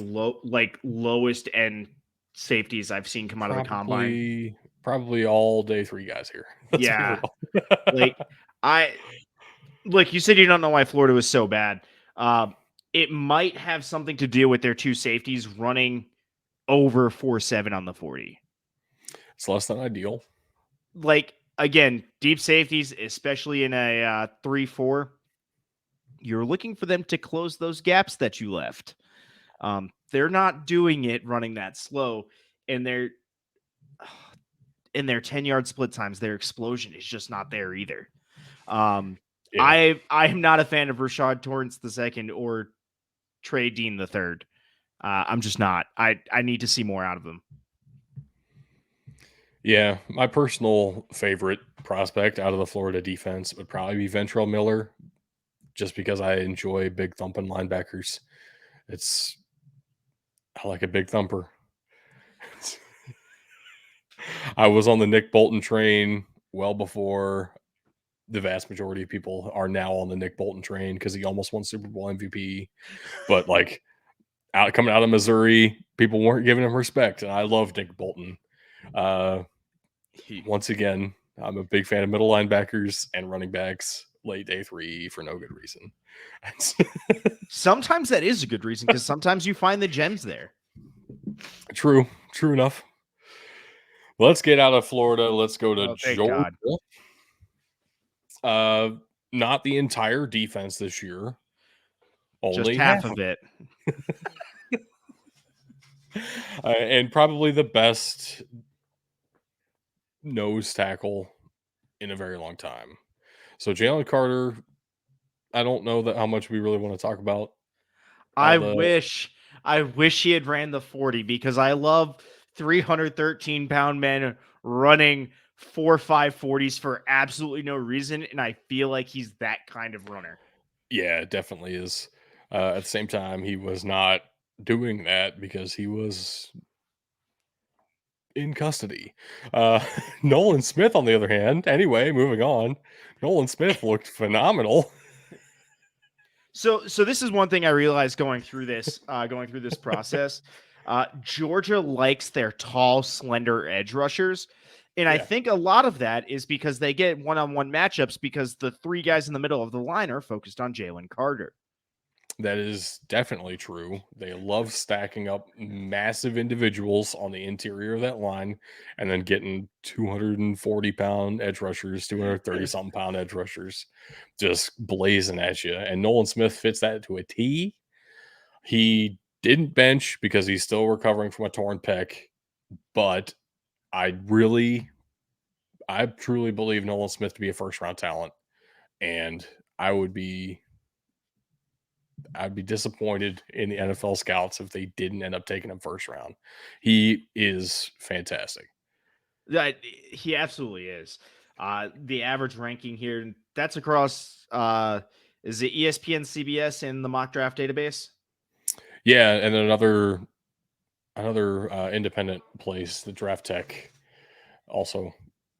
lowest end safeties I've seen come out of the combine. Probably all day three guys here. Yeah. You said you don't know why Florida was so bad. It might have something to do with their two safeties running over 4.7 on the 40. It's less than ideal. Again, deep safeties, especially in a 3-4, you're looking for them to close those gaps that you left. They're not doing it running that slow, and in their 10-yard split times, their explosion is just not there either. I'm not a fan of Rashad Torrance II or Trey Dean III. I'm just not. I need to see more out of them. Yeah, my personal favorite prospect out of the Florida defense would probably be Ventrell Miller, just because I enjoy big thumping linebackers. I like a big thumper. I was on the Nick Bolton train well before the vast majority of people are now on the Nick Bolton train because he almost won Super Bowl MVP. But coming out of Missouri, people weren't giving him respect, and I love Nick Bolton. Once again, I'm a big fan of middle linebackers and running backs late day three for no good reason. Sometimes that is a good reason because sometimes you find the gems there. True enough. Let's get out of Florida. Let's go to Georgia. Not the entire defense this year. Only just half of it. And probably the best nose tackle in a very long time. So Jalen Carter, I don't know how much we really want to talk about. I wish he had ran the 40 because I love 313-pound men running 4.5 40s for absolutely no reason, and I feel like he's that kind of runner. Yeah, it definitely is. At the same time, he was not doing that because he was in custody. Nolan Smith, on the other hand, anyway, moving on. Nolan Smith looked phenomenal. So this is one thing I realized going through this process. Georgia likes their tall, slender edge rushers. And I think a lot of that is because they get one-on-one matchups because the three guys in the middle of the line are focused on Jalen Carter. That is definitely true. They love stacking up massive individuals on the interior of that line and then getting 240-pound edge rushers, 230 something pound edge rushers just blazing at you. And Nolan Smith fits that to a T. He didn't bench because he's still recovering from a torn pec, but I really, I truly believe Nolan Smith to be a first round talent. And I would be I'd be disappointed in the NFL scouts if they didn't end up taking him first round. He is fantastic. That he absolutely is. The average ranking here, that's across is it ESPN, CBS, and the mock draft database? Yeah, and then another independent place, the Draft Tech, also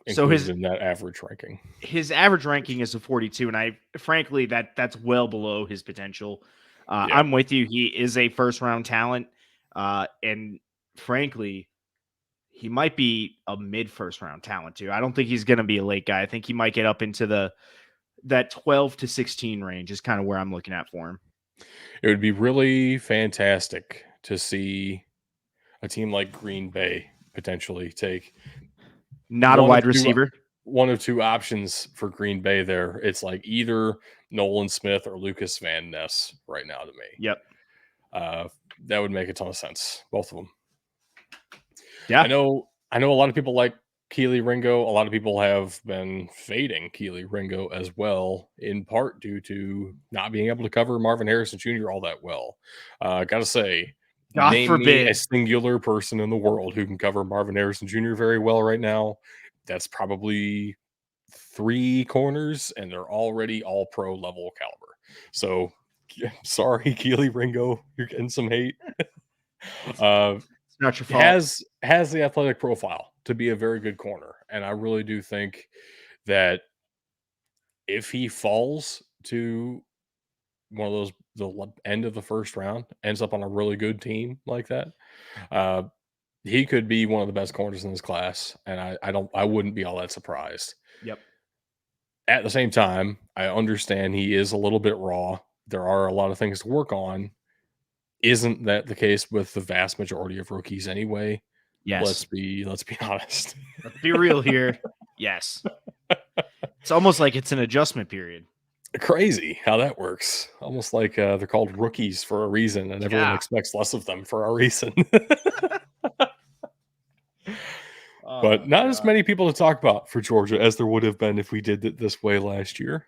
So included in that average ranking. his average ranking is a 42, and I frankly that's well below his potential. Yeah, I'm with you. He is a first round talent, and frankly, he might be a mid first round talent too. I don't think he's going to be a late guy. I think he might get up into the that 12 to 16 range is kind of where I'm looking at for him. it would be really fantastic to see a team like Green Bay potentially take Not a one of wide two receiver. one of two options for Green Bay there. It's like either Nolan Smith or Lucas Van Ness right now to me. Yep. Uh, that would make a ton of sense, both of them. Yeah. I know a lot of people like Keely Ringo. A lot of people have been fading Keely Ringo as well, in part due to not being able to cover Marvin Harrison Jr. all that well. Gotta say, God name me a forbid. singular person in the world who can cover Marvin Harrison Jr. very well right now. That's probably three corners, and they're already all pro level caliber. So sorry, Keely Ringo, you're getting some hate. Uh, It's not your fault. has the athletic profile to be a very good corner, and I really do think that if he falls to one of those end of the first round, ends up on a really good team like that, uh, he could be one of the best corners in this class, and I wouldn't be all that surprised. Yep. At the same time, I understand he is a little bit raw. There are a lot of things to work on. Isn't that the case with the vast majority of rookies anyway? Yes. Let's be honest. Let's be real here. Yes. It's almost like it's an adjustment period. Crazy how that works. Almost like they're called rookies for a reason, and everyone Yeah. expects less of them for a reason. But Oh not as god. many people to talk about for Georgia as there would have been if we did it this way last year.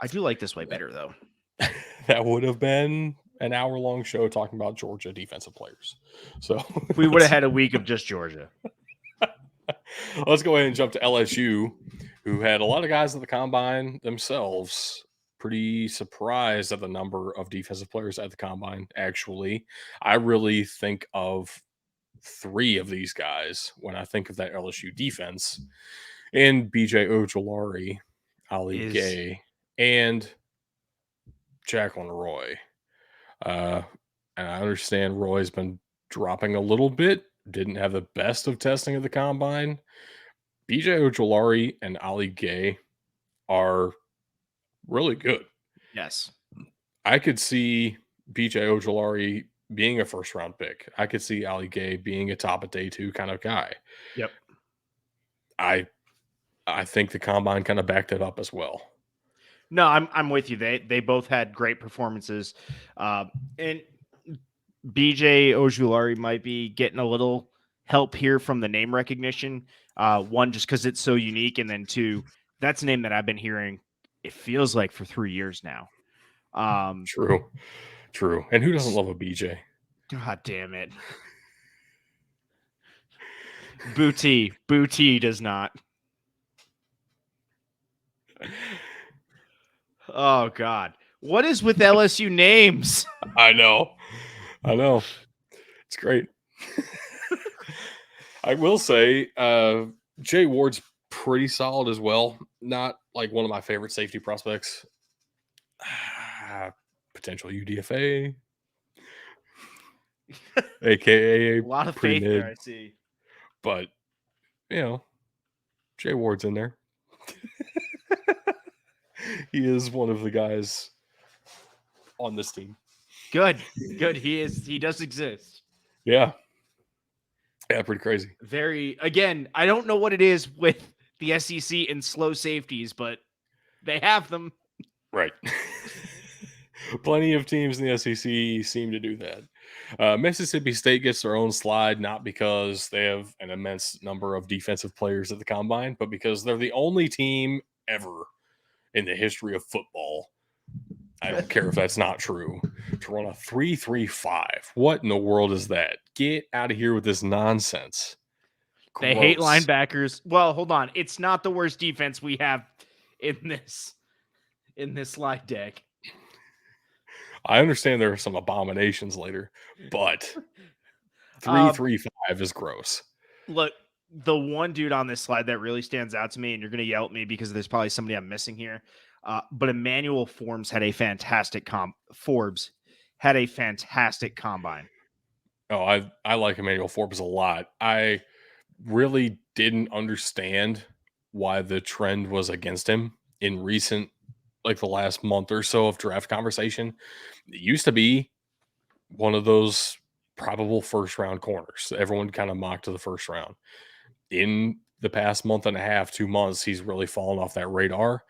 I do like this way better though. That would have been an hour-long show talking about Georgia defensive players. So If we would have had a week of just Georgia. let's go ahead and jump to LSU, who had a lot of guys at the combine themselves. Pretty surprised at the number of defensive players at the combine, actually. I really think of three of these guys when I think of that LSU defense, and BJ Ojolari, Ali Is Gay, and Jacqueline Roy. Uh, and I understand Roy's been dropping a little bit, didn't have the best of testing at the combine. BJ Ojolari and Ali Gay are really good. yes. I could see BJ Ojolari being a first round pick. I could see Ali Gay being a top of day two kind of guy. Yep. I I think the combine kind of backed it up as well. No, I'm with you. They both had great performances. And BJ Ojulari might be getting a little help here from the name recognition. One, just because it's so unique, and then two, that's a name that I've been hearing. It feels like for 3 years now. Um, True. True. And who doesn't s- love a BJ? God damn it, Booty does not. Oh God, what is with LSU names? I know. I know. It's great. I will say, Jay Ward's pretty solid as well. Not like one of my favorite safety prospects. Potential UDFA, aka A lot of pretty faith there, mid, I see. but you know, Jay Ward's in there. He is one of the guys on this team. Good. Good. He does exist. Yeah. Yeah, pretty crazy. Very again, I don't know what it is with the SEC and slow safeties, but they have them. Right. Plenty of teams in the SEC seem to do that. Mississippi State gets their own slide, not because they have an immense number of defensive players at the combine, but because they're the only team ever in the history of football. I don't care if that's not true. To run a 3.35. What in the world is that? Get out of here with this nonsense. They hate Gross. linebackers. Well, hold on. It's not the worst defense we have in this slide deck. I understand there are some abominations later, but 3.35 is gross. Look, the one dude on this slide that really stands out to me, and you're going to yell at me because there's probably somebody I'm missing here, but Emmanuel Forbes had a fantastic combine. Oh, I like Emmanuel Forbes a lot. I really didn't understand why the trend was against him in recent, like the last month or so of draft conversation. It used to be one of those probable first round corners. Everyone kind of mocked to the first round. In the past month and a half, 2 months, he's really fallen off that radar.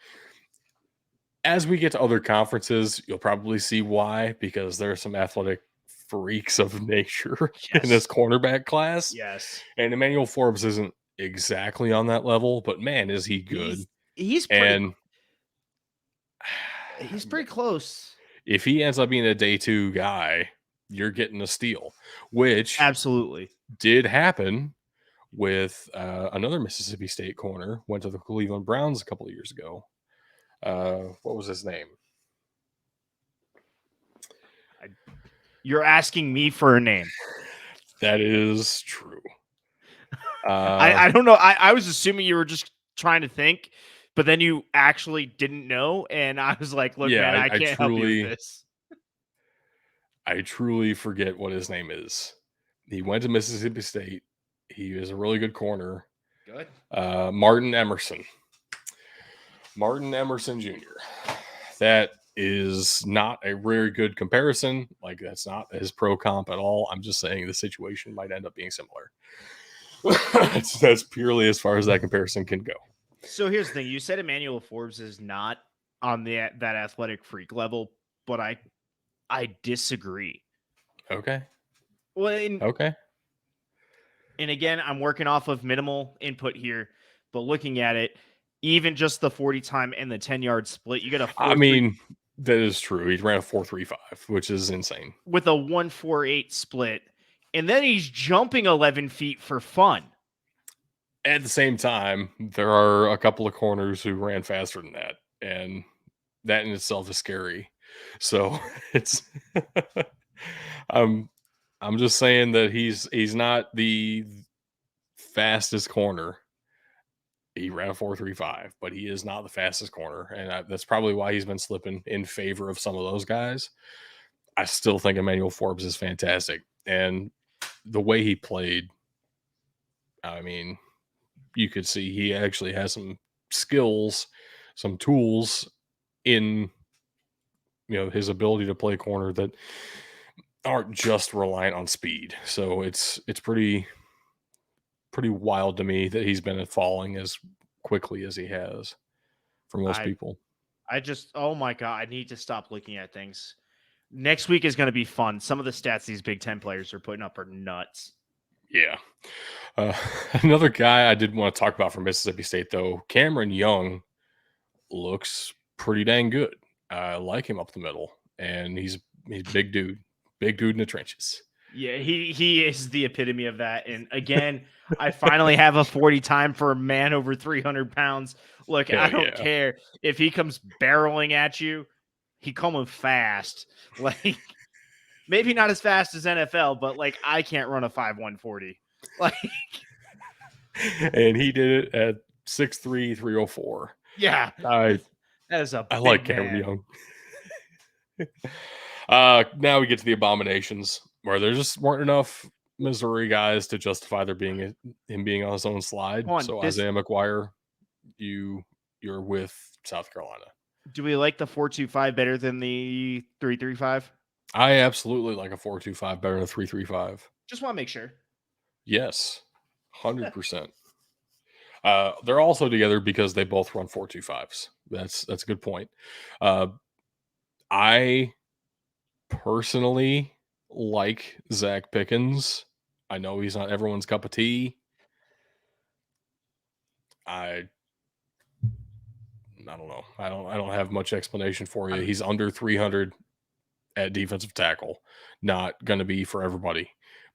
As we get to other conferences, you'll probably see why, because there are some athletic freaks of nature in this Yes. cornerback class. Yes. And Emmanuel Forbes isn't exactly on that level, but man, is he good. He's pretty And he's pretty close. if he ends up being a day two guy, you're getting a steal, which Absolutely. did happen with another Mississippi State corner, went to the Cleveland Browns a couple of years ago. What was his name? You're asking me for a name. That is true. I don't know. I was assuming you were just trying to think, but then you actually didn't know, and I was like, "Look, Yeah, man, I I can't help you with truly, this." I truly forget what his name is. He went to Mississippi State. He is a really good corner. Good. Martin Emerson. Martin Emerson Jr. That is not a very good comparison. Like, that's not his pro comp at all. I'm just saying the situation might end up being similar. That's purely as far as that comparison can go. So here's the thing: you said Emmanuel Forbes is not on that athletic freak level, but I disagree. Okay. Well, Okay. and again, I'm working off of minimal input here, but looking at it, even just the 40 time and the 10-yard split, you get a I 4.3 mean, that is true. He ran a 4.35, which is insane. with a 1.48 split, and then he's jumping 11 feet for fun. At the same time, there are a couple of corners who ran faster than that, and that in itself is scary. So it's I'm I'm just saying that he's not the fastest corner. He ran a 4.35, but he is not the fastest corner, and that's probably why he's been slipping in favor of some of those guys. I still think Emmanuel Forbes is fantastic, and the way he played, I mean, you could see he actually has some skills, some tools in his ability to play corner that aren't just reliant on speed. So it's pretty wild to me that he's been falling as quickly as he has for most I people. I just oh my god, I need to stop looking at things. Next week is going to be fun. Some of the stats these Big Ten players are putting up are nuts. Yeah. Uh, another guy I did want to talk about from Mississippi State, though, Cameron Young looks pretty dang good. I like him up the middle, and he's big dude in the trenches. Yeah, he is the epitome of that. And again, I finally have a 40 time for a man over 300 pounds. Look, I Hell don't yeah. care if he comes barreling at you. He coming fast. Like maybe not as fast as NFL, but like I can't run a 5.140. Like And he did it at 6'3", 304. yeah, I that is a I like big Cameron man. Young. Now we get to the abominations, where there just weren't enough Missouri guys to justify him being on his own slide. Come on, So this Isaiah McGuire, you're with South Carolina. do we like the 4.25 better than the 3.35? I absolutely like a 4.25 better than a 3.35. Just want to make sure. Yes, 100%. They're also together because they both run 4.25s. That's a good point. Uh, I personally like Zach Pickens. I know he's not everyone's cup of tea. I I don't know. I don't have much explanation for you. I'm He's under 300 at defensive tackle. Not going to be for everybody.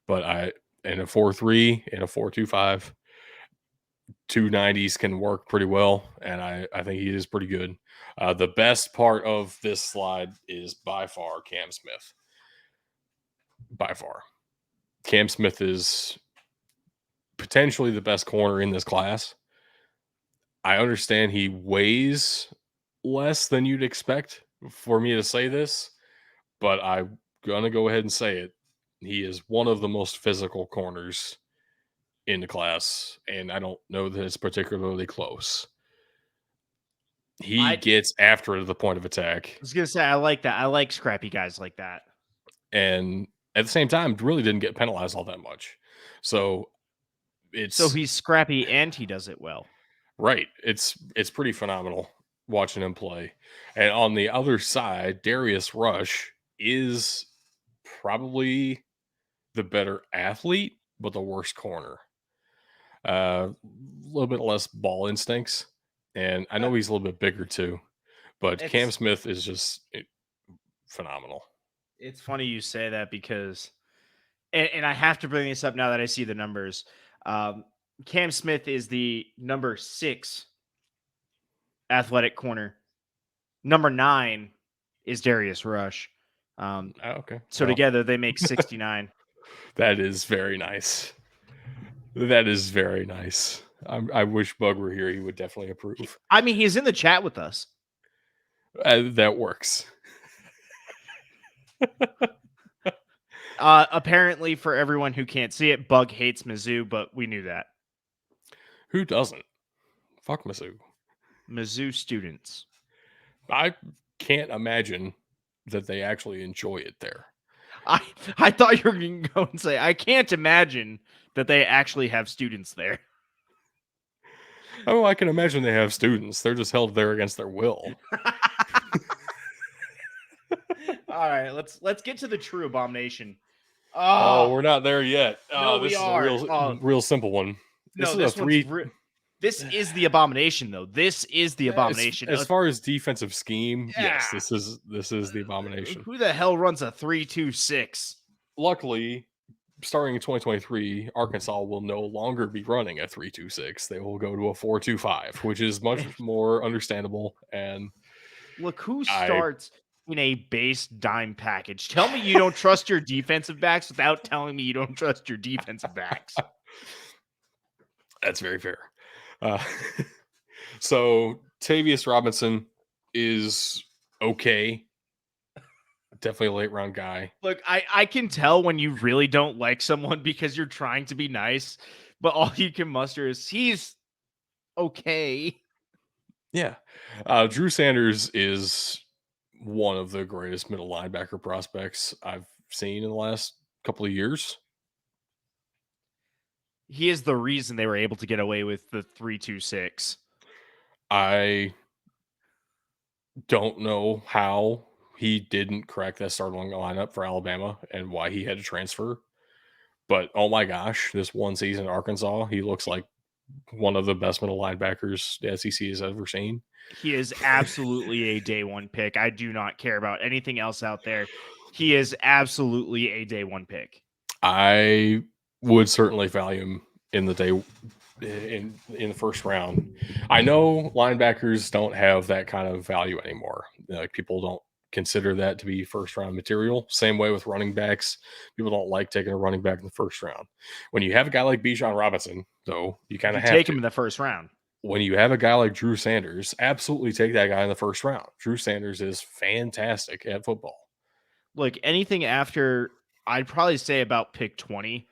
But I in a 4.3 and a 4.25, 290s can work pretty well, and I think he is pretty good. The best part of this slide is by far Cam Smith. By far. Cam Smith is potentially the best corner in this class. I understand he weighs less than you'd expect for me to say this, but I'm going to go ahead and say it. He is one of the most physical corners in the class, and I don't know that it's particularly close. He I gets after it at the point of attack, was gonna say I like that. I like scrappy guys like that. and at the same time, really didn't get penalized all that much. So So it's he's scrappy and he does it well. right. It's pretty phenomenal watching him play. And on the other side, Darius Rush is probably the better athlete, but the worst corner. A little bit less ball instincts, and I Uh, know he's a little bit bigger too. But Cam It's Smith is just phenomenal. it's funny you say that because and I have to bring this up now that I see the numbers. Um, Cam Smith is the number 6 athletic corner. Number 9 is Darius Rush. Um, Okay, so well, together they make 69. that is very nice. That is very nice. I wish Bug were here. He would definitely approve. I mean, he's in the chat with us. That works. Apparently, for everyone who can't see it, Bug hates Mizzou, but we knew that. Who doesn't? Fuck Mizzou. Mizzou students. I can't imagine that they actually enjoy it there. I I thought you were going to go and say I can't imagine that they actually have students there. Oh, I can imagine they have students. They're just held there against their will. All right, let's get to the true abomination. Oh, Oh we're not there yet. no, we This is a are. real, Oh real simple one. This no, is a this one's three. this is the abomination, though. This is the abomination. As far as defensive scheme, Yeah. yes, this is the abomination. Who the hell runs a 3-2-6? Luckily, starting in 2023, Arkansas will no longer be running a 3.26. They will go to a 4.25, which is much more understandable. And Look who I starts in a base dime package. Tell me you don't trust your defensive backs without telling me you don't trust your defensive backs. that's very fair. Uh, so Tavius Robinson is okay. Definitely a late round guy. Look, I can tell when you really don't like someone because you're trying to be nice, but all you can muster is he's okay. Yeah. Drew Sanders is one of the greatest middle linebacker prospects I've seen in the last couple of years. He is the reason they were able to get away with the 3-2-6. I don't know how he didn't crack that starting lineup for Alabama and why he had to transfer. But oh my gosh, this one season in Arkansas, he looks like one of the best middle linebackers the SEC has ever seen. He is absolutely a day one pick. I do not care about anything else out there. He is absolutely a day one pick. I would certainly value him in the day in the first round. I know linebackers don't have that kind of value anymore. Like people don't consider that to be first round material. Same way with running backs. People don't like taking a running back in the first round. When you have a guy like Bijan Robinson, though, you kind You of have take to. him in the first round. When you have a guy like Drew Sanders, absolutely take that guy in the first round. Drew Sanders is fantastic at football. Like anything after, I'd probably say about pick 20,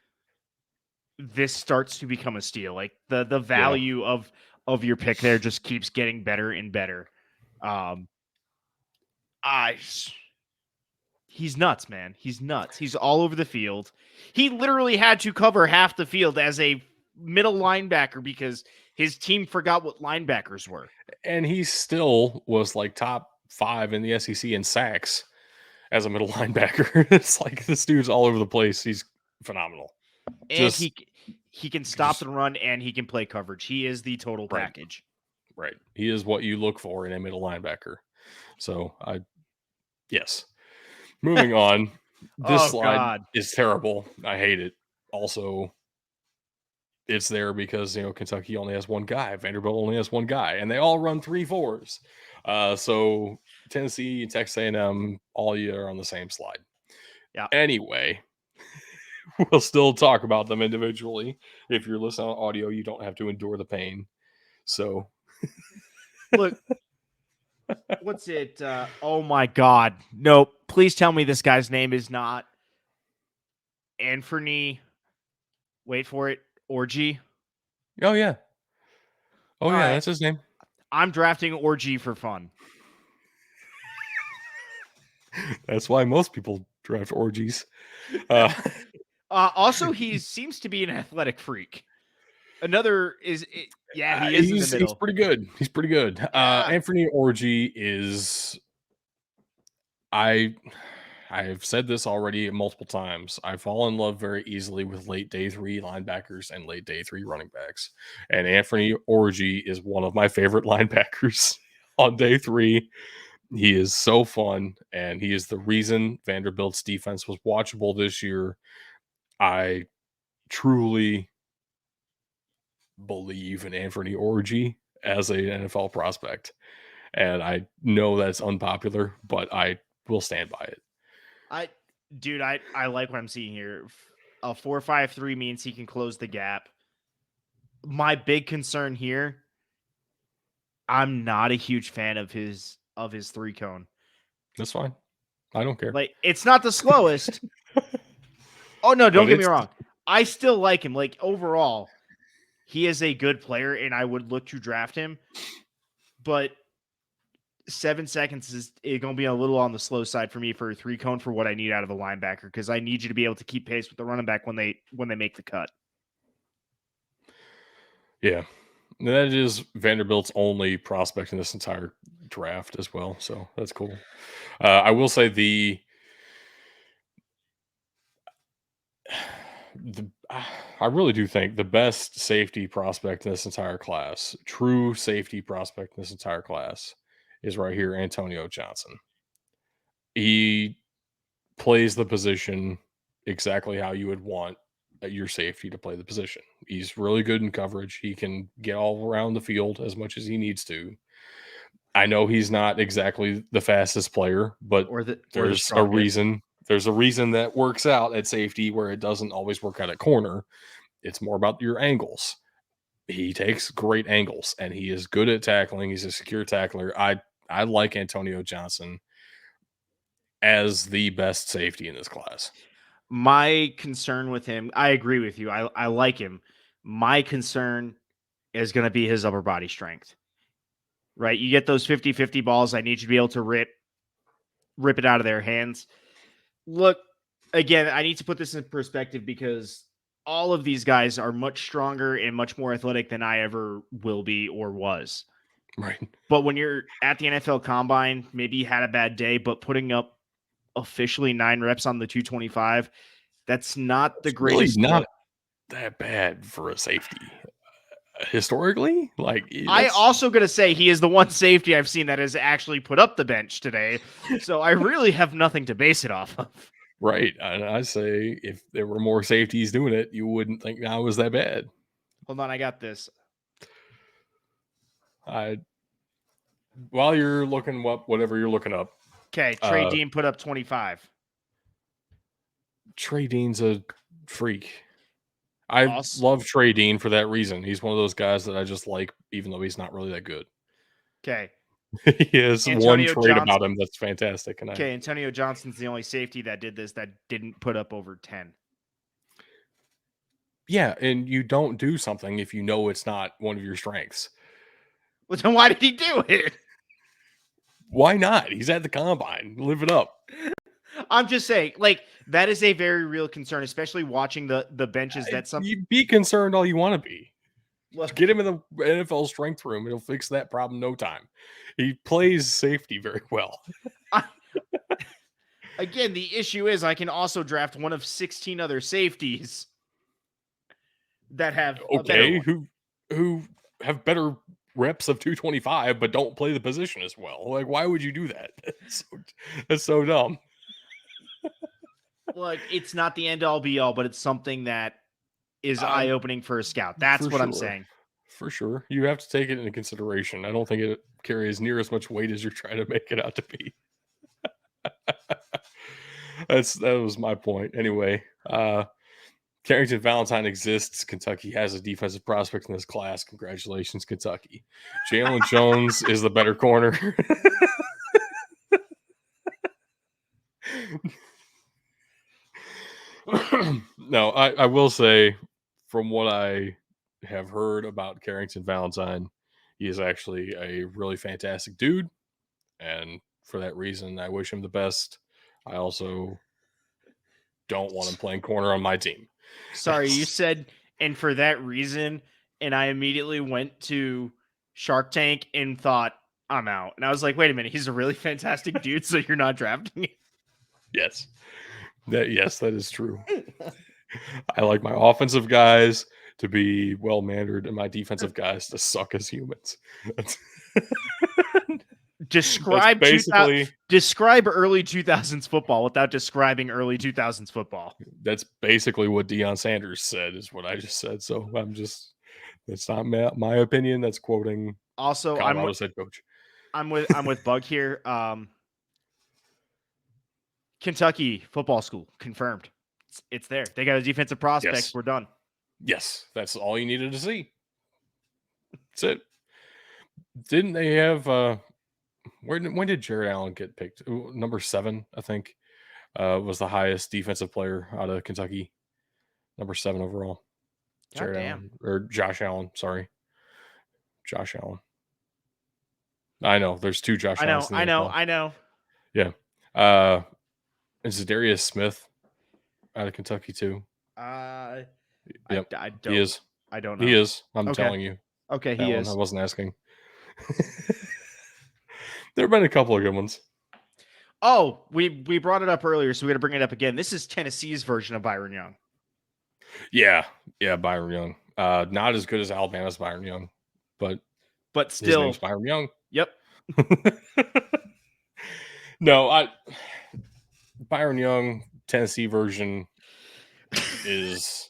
this starts to become a steal. Like the Yeah. value of your pick there just keeps getting better and better. I He's nuts, man. He's nuts. He's all over the field. He literally had to cover half the field as a middle linebacker because his team forgot what linebackers were. And he still was like top 5 in the SEC in sacks as a middle linebacker. It's like this dude's all over the place. He's phenomenal. And Just he can stop just the run and he can play coverage. He is the total right. package. Right. He is what you look for in a middle linebacker. So yes. Moving on. This Oh slide God. is terrible. I hate it. Also, it's there because Kentucky only has one guy, Vanderbilt only has one guy, and they all run 3-4s. So Tennessee, Texas A&M, all you are on the same slide. Yeah. Anyway, we'll still talk about them individually. If you're listening on audio, you don't have to endure the pain. So Look, what's it? Oh my God. Nope. Please tell me this guy's name is not Anthony. Wait for it. Orgy. oh yeah. Oh All yeah, right. that's his name. I'm drafting Orgy for fun. That's why most people draft orgies. Uh, Also, he seems to be an athletic freak. Another is, yeah, he is in the he's middle. pretty good. He's pretty good. Yeah. Anthony Orgy is I I've said this already multiple times. I fall in love very easily with late day 3 linebackers and late day 3 running backs. And Anthony Orgy is one of my favorite linebackers on day 3. He is so fun, and he is the reason Vanderbilt's defense was watchable this year. I truly believe in Anthony Orgy as an NFL prospect. And I know that's unpopular, but I will stand by it. I, dude, I like what I'm seeing here. A 4.53 means he can close the gap. My big concern here, I'm not a huge fan of his 3-cone. That's fine. I don't care. Like, it's not the slowest. Oh no, don't But get me it's wrong. I still like him. Like, overall, he is a good player, and I would look to draft him. But 7 seconds is going to be a little on the slow side for me for a 3-cone for what I need out of a linebacker, because I need you to be able to keep pace with the running back when they make the cut. yeah. That is Vanderbilt's only prospect in this entire draft as well. So that's cool. I will say I really do think the best safety prospect in this entire class, true safety prospect in this entire class, is right here, Antonio Johnson. He plays the position exactly how you would want your safety to play the position. He's really good in coverage. He can get all around the field as much as he needs to. I know he's not exactly the fastest player, but Or the there's a strongest. reason. There's a reason that works out at safety where it doesn't always work out at corner. It's more about your angles. He takes great angles and he is good at tackling. He's a secure tackler. I like Antonio Johnson as the best safety in this class. My concern with him, I agree with you. I like him. My concern is going to be his upper body strength. Right? You get those 50-50 balls, I need you to be able to rip it out of their hands. Look, again, I need to put this in perspective because all of these guys are much stronger and much more athletic than I ever will be or was. Right. But when you're at the NFL Combine, maybe you had a bad day, but putting up officially 9 reps on the 225, that's not the It's really greatest not look. that bad for a safety. Historically, like I that's also going to say he is the one safety I've seen that has actually put up the bench today. So I really have nothing to base it off of. right. And I say if there were more safeties doing it, you wouldn't think I was that bad. Hold on, I got this. I while you're looking up whatever you're looking up, Okay, Trey uh Dean put up 25. Trey Dean's a freak. I Also, love Trey Dean for that reason. He's one of those guys that I just like, even though he's not really that good. okay, He has one Antonio trait Johnson. about him that's fantastic, and Okay, Antonio Johnson's the only safety that did this that didn't put up over 10. yeah, and you don't do something if you know it's not one of your strengths. Well, then why did he do it? Why not? He's at the combine. Live it up. I'm just saying, like, that is a very real concern, especially watching the benches that some You be concerned all you want to be. look. Get him in the NFL strength room. It'll fix that problem no time. He plays safety very well. I, again, the issue is I can also draft one of 16 other safeties that have a better Okay, one. who have better reps of 225 but don't play the position as well. Like, why would you do that? That's so dumb. Look, it's not the end all be all, but it's something that is eye Um, opening for a scout. That's for what I'm sure. saying. For sure. You have to take it into consideration. I don't think it carries near as much weight as you're trying to make it out to be. That was my point. Anyway, Carrington Valentine exists. Kentucky has a defensive prospect in this class. Congratulations, Kentucky. Jalen Jones is the better corner. No, I will say, from what I have heard about Carrington Valentine, he is actually a really fantastic dude. And for that reason, I wish him the best. I also don't want him playing corner on my team. Sorry, you said, and for that reason, and I immediately went to Shark Tank and thought, I'm out. And I was like, wait a minute, he's a really fantastic dude, so you're not drafting him? Yes. That is true. I like my offensive guys to be well mannered and my defensive guys to suck as humans. That's, that's Describe basically describe early 2000s football without describing early 2000s football. that's basically what Deion Sanders said, is what I just said. So it's not my opinion. That's quoting Also, Colorado's head coach. I'm with Bug here. Kentucky football school confirmed. It's there. They got a defensive prospect. Yes. We're done. Yes. That's all you needed to see. That's it. Didn't they have when did Jared Allen get picked? Number 7, I think, was the highest defensive player out of Kentucky. Number 7 overall. God Jared damn. Allen, or Josh Allen, sorry. Josh Allen. I know there's 2 Josh Allens in the NFL. I know. Yeah. Is Darius Smith out of Kentucky too? Yep. I He don't is. I don't He know. is. I'm Okay. telling you. Okay, That he one. I is. wasn't asking. There have been a couple of good ones. Oh, we brought it up earlier, so we got to bring it up again. This is Tennessee's version of Byron Young. Yeah. Yeah, Byron Young. Not as good as Alabama's Byron Young, but his still, name's Byron Young. Yep. No, Byron Young, Tennessee version is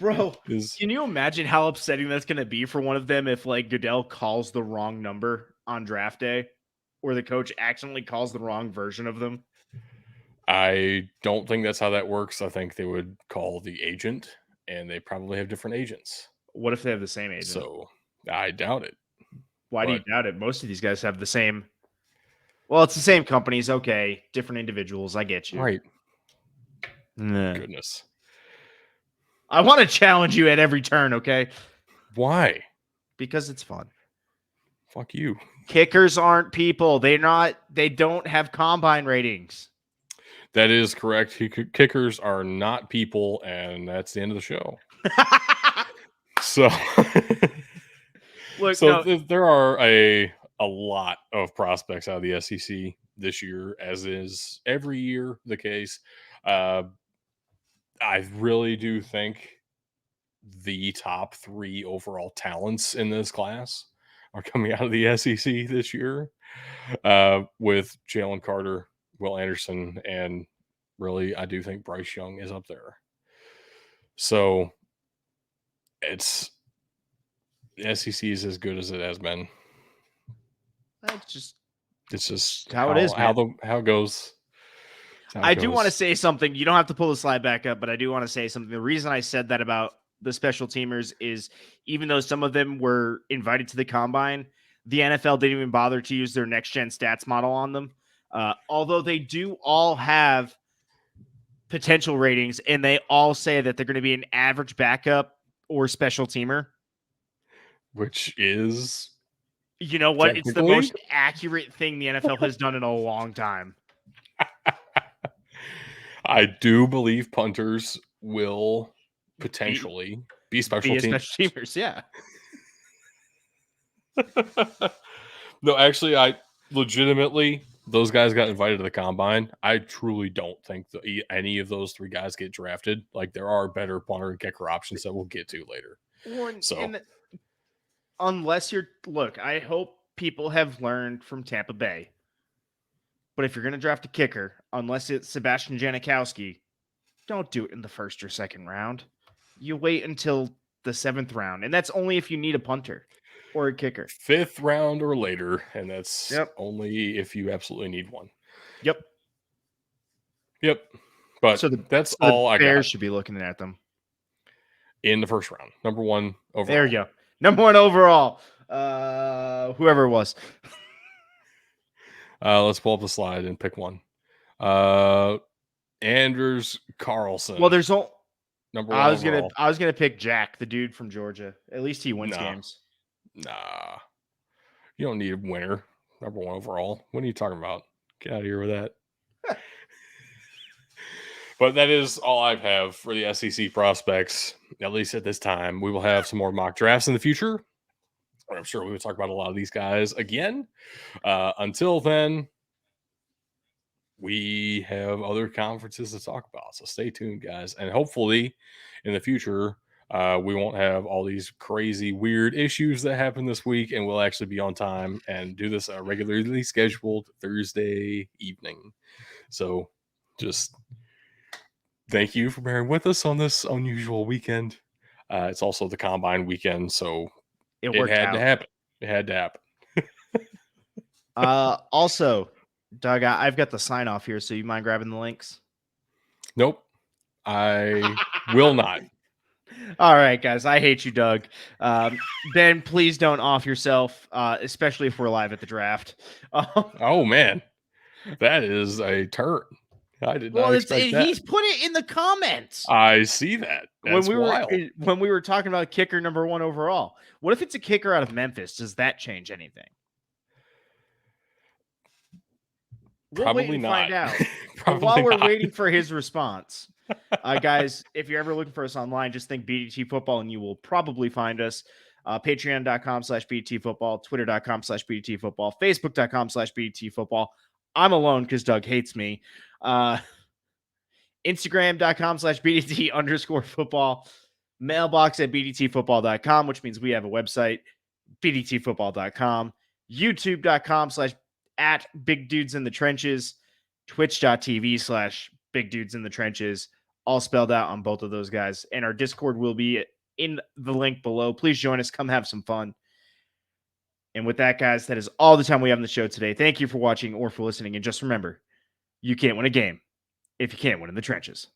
Bro, is can you imagine how upsetting that's going to be for one of them if like Goodell calls the wrong number on draft day, or the coach accidentally calls the wrong version of them? I don't think that's how that works. I think they would call the agent, and they probably have different agents. What if they have the same agent? So I doubt it. Why do you doubt it? Most of these guys have the same. Well, it's the same companies. Okay, different individuals. I get you. Right. Nah. Goodness. I want to challenge you at every turn, okay? Why? Because it's fun. Fuck you. Kickers aren't people. They don't have combine ratings. That is correct. Kickers are not people, and that's the end of the show. So, Look, there are a lot of prospects out of the SEC this year, as is every year the case. I really do think the top 3 overall talents in this class are coming out of the SEC this year, with Jalen Carter, Will Anderson, and really, I do think Bryce Young is up there. So it's the SEC is as good as it has been. it's just how it is, man. How it goes. I do want to say something. You don't have to pull the slide back up, but I do want to say something. The reason I said that about the special teamers is even though some of them were invited to the combine, the NFL didn't even bother to use their next gen stats model on them. Although they do all have potential ratings and they all say that they're going to be an average backup or special teamer. Which is, you know what? It's the most accurate thing the NFL has done in a long time. I do believe punters will Be potentially be special be a teams. special teamers, yeah. No, actually, I legitimately those guys got invited to the combine. I truly don't think any of those three guys get drafted. Like there are better punter and kicker options that we'll get to later. Or So unless you're look, I hope people have learned from Tampa Bay. But if you're going to draft a kicker, unless it's Sebastian Janikowski, don't do it in the first or second round. You wait until the 7th round, and that's only if you need a punter or a kicker. 5th round or later, and that's Yep. only if you absolutely need one. Yep. Yep. But that's So the all I Bears got should be looking at them. in the first round. Number 1 overall. There you go. Number 1 overall. Whoever it was. Let's pull up the slide and pick one. Anders Carlson. Well, there's all. Number 1 overall. I was gonna pick Jack, the dude from Georgia. At least he wins Nah. games. Nah. You don't need a winner. Number 1 overall. What are you talking about? Get out of here with that. But that is all I have for the SEC prospects, at least at this time. We will have some more mock drafts in the future. I'm sure we will talk about a lot of these guys again. Until then, we have other conferences to talk about. So stay tuned, guys. And hopefully in the future, we won't have all these crazy, weird issues that happen this week, and we'll actually be on time and do this regularly scheduled Thursday evening. So just thank you for bearing with us on this unusual weekend. It's also the combine weekend, so It it worked had to out. happen. It had to happen. Also, Doug, I've got the sign off here, so you mind grabbing the links? Nope. I will not. All right, guys. I hate you, Doug. Ben, please don't off yourself, especially if we're live at the draft. Oh man, that is a turn. I did not expect that. He's put it in the comments. I see that. That's wild. When we were talking about kicker number 1 overall. What if it's a kicker out of Memphis? Does that change anything? Probably not. Find out. Probably while we're not. waiting for his response, guys, if you're ever looking for us online, just think BDT football and you will probably find us. Patreon.com/BDT football, Twitter.com/BDT football, Facebook.com/BDT football. I'm alone because Doug hates me. Instagram.com/BDT _football, mailbox at BDTfootball.com, which means we have a website, BDTfootball.com, YouTube.com/@Big Dudes in the Trenches, Twitch.tv/Big Dudes in the Trenches, all spelled out on both of those guys. And our Discord will be in the link below. Please join us. Come have some fun. And with that, guys, that is all the time we have on the show today. Thank you for watching or for listening. And just remember, you can't win a game if you can't win in the trenches.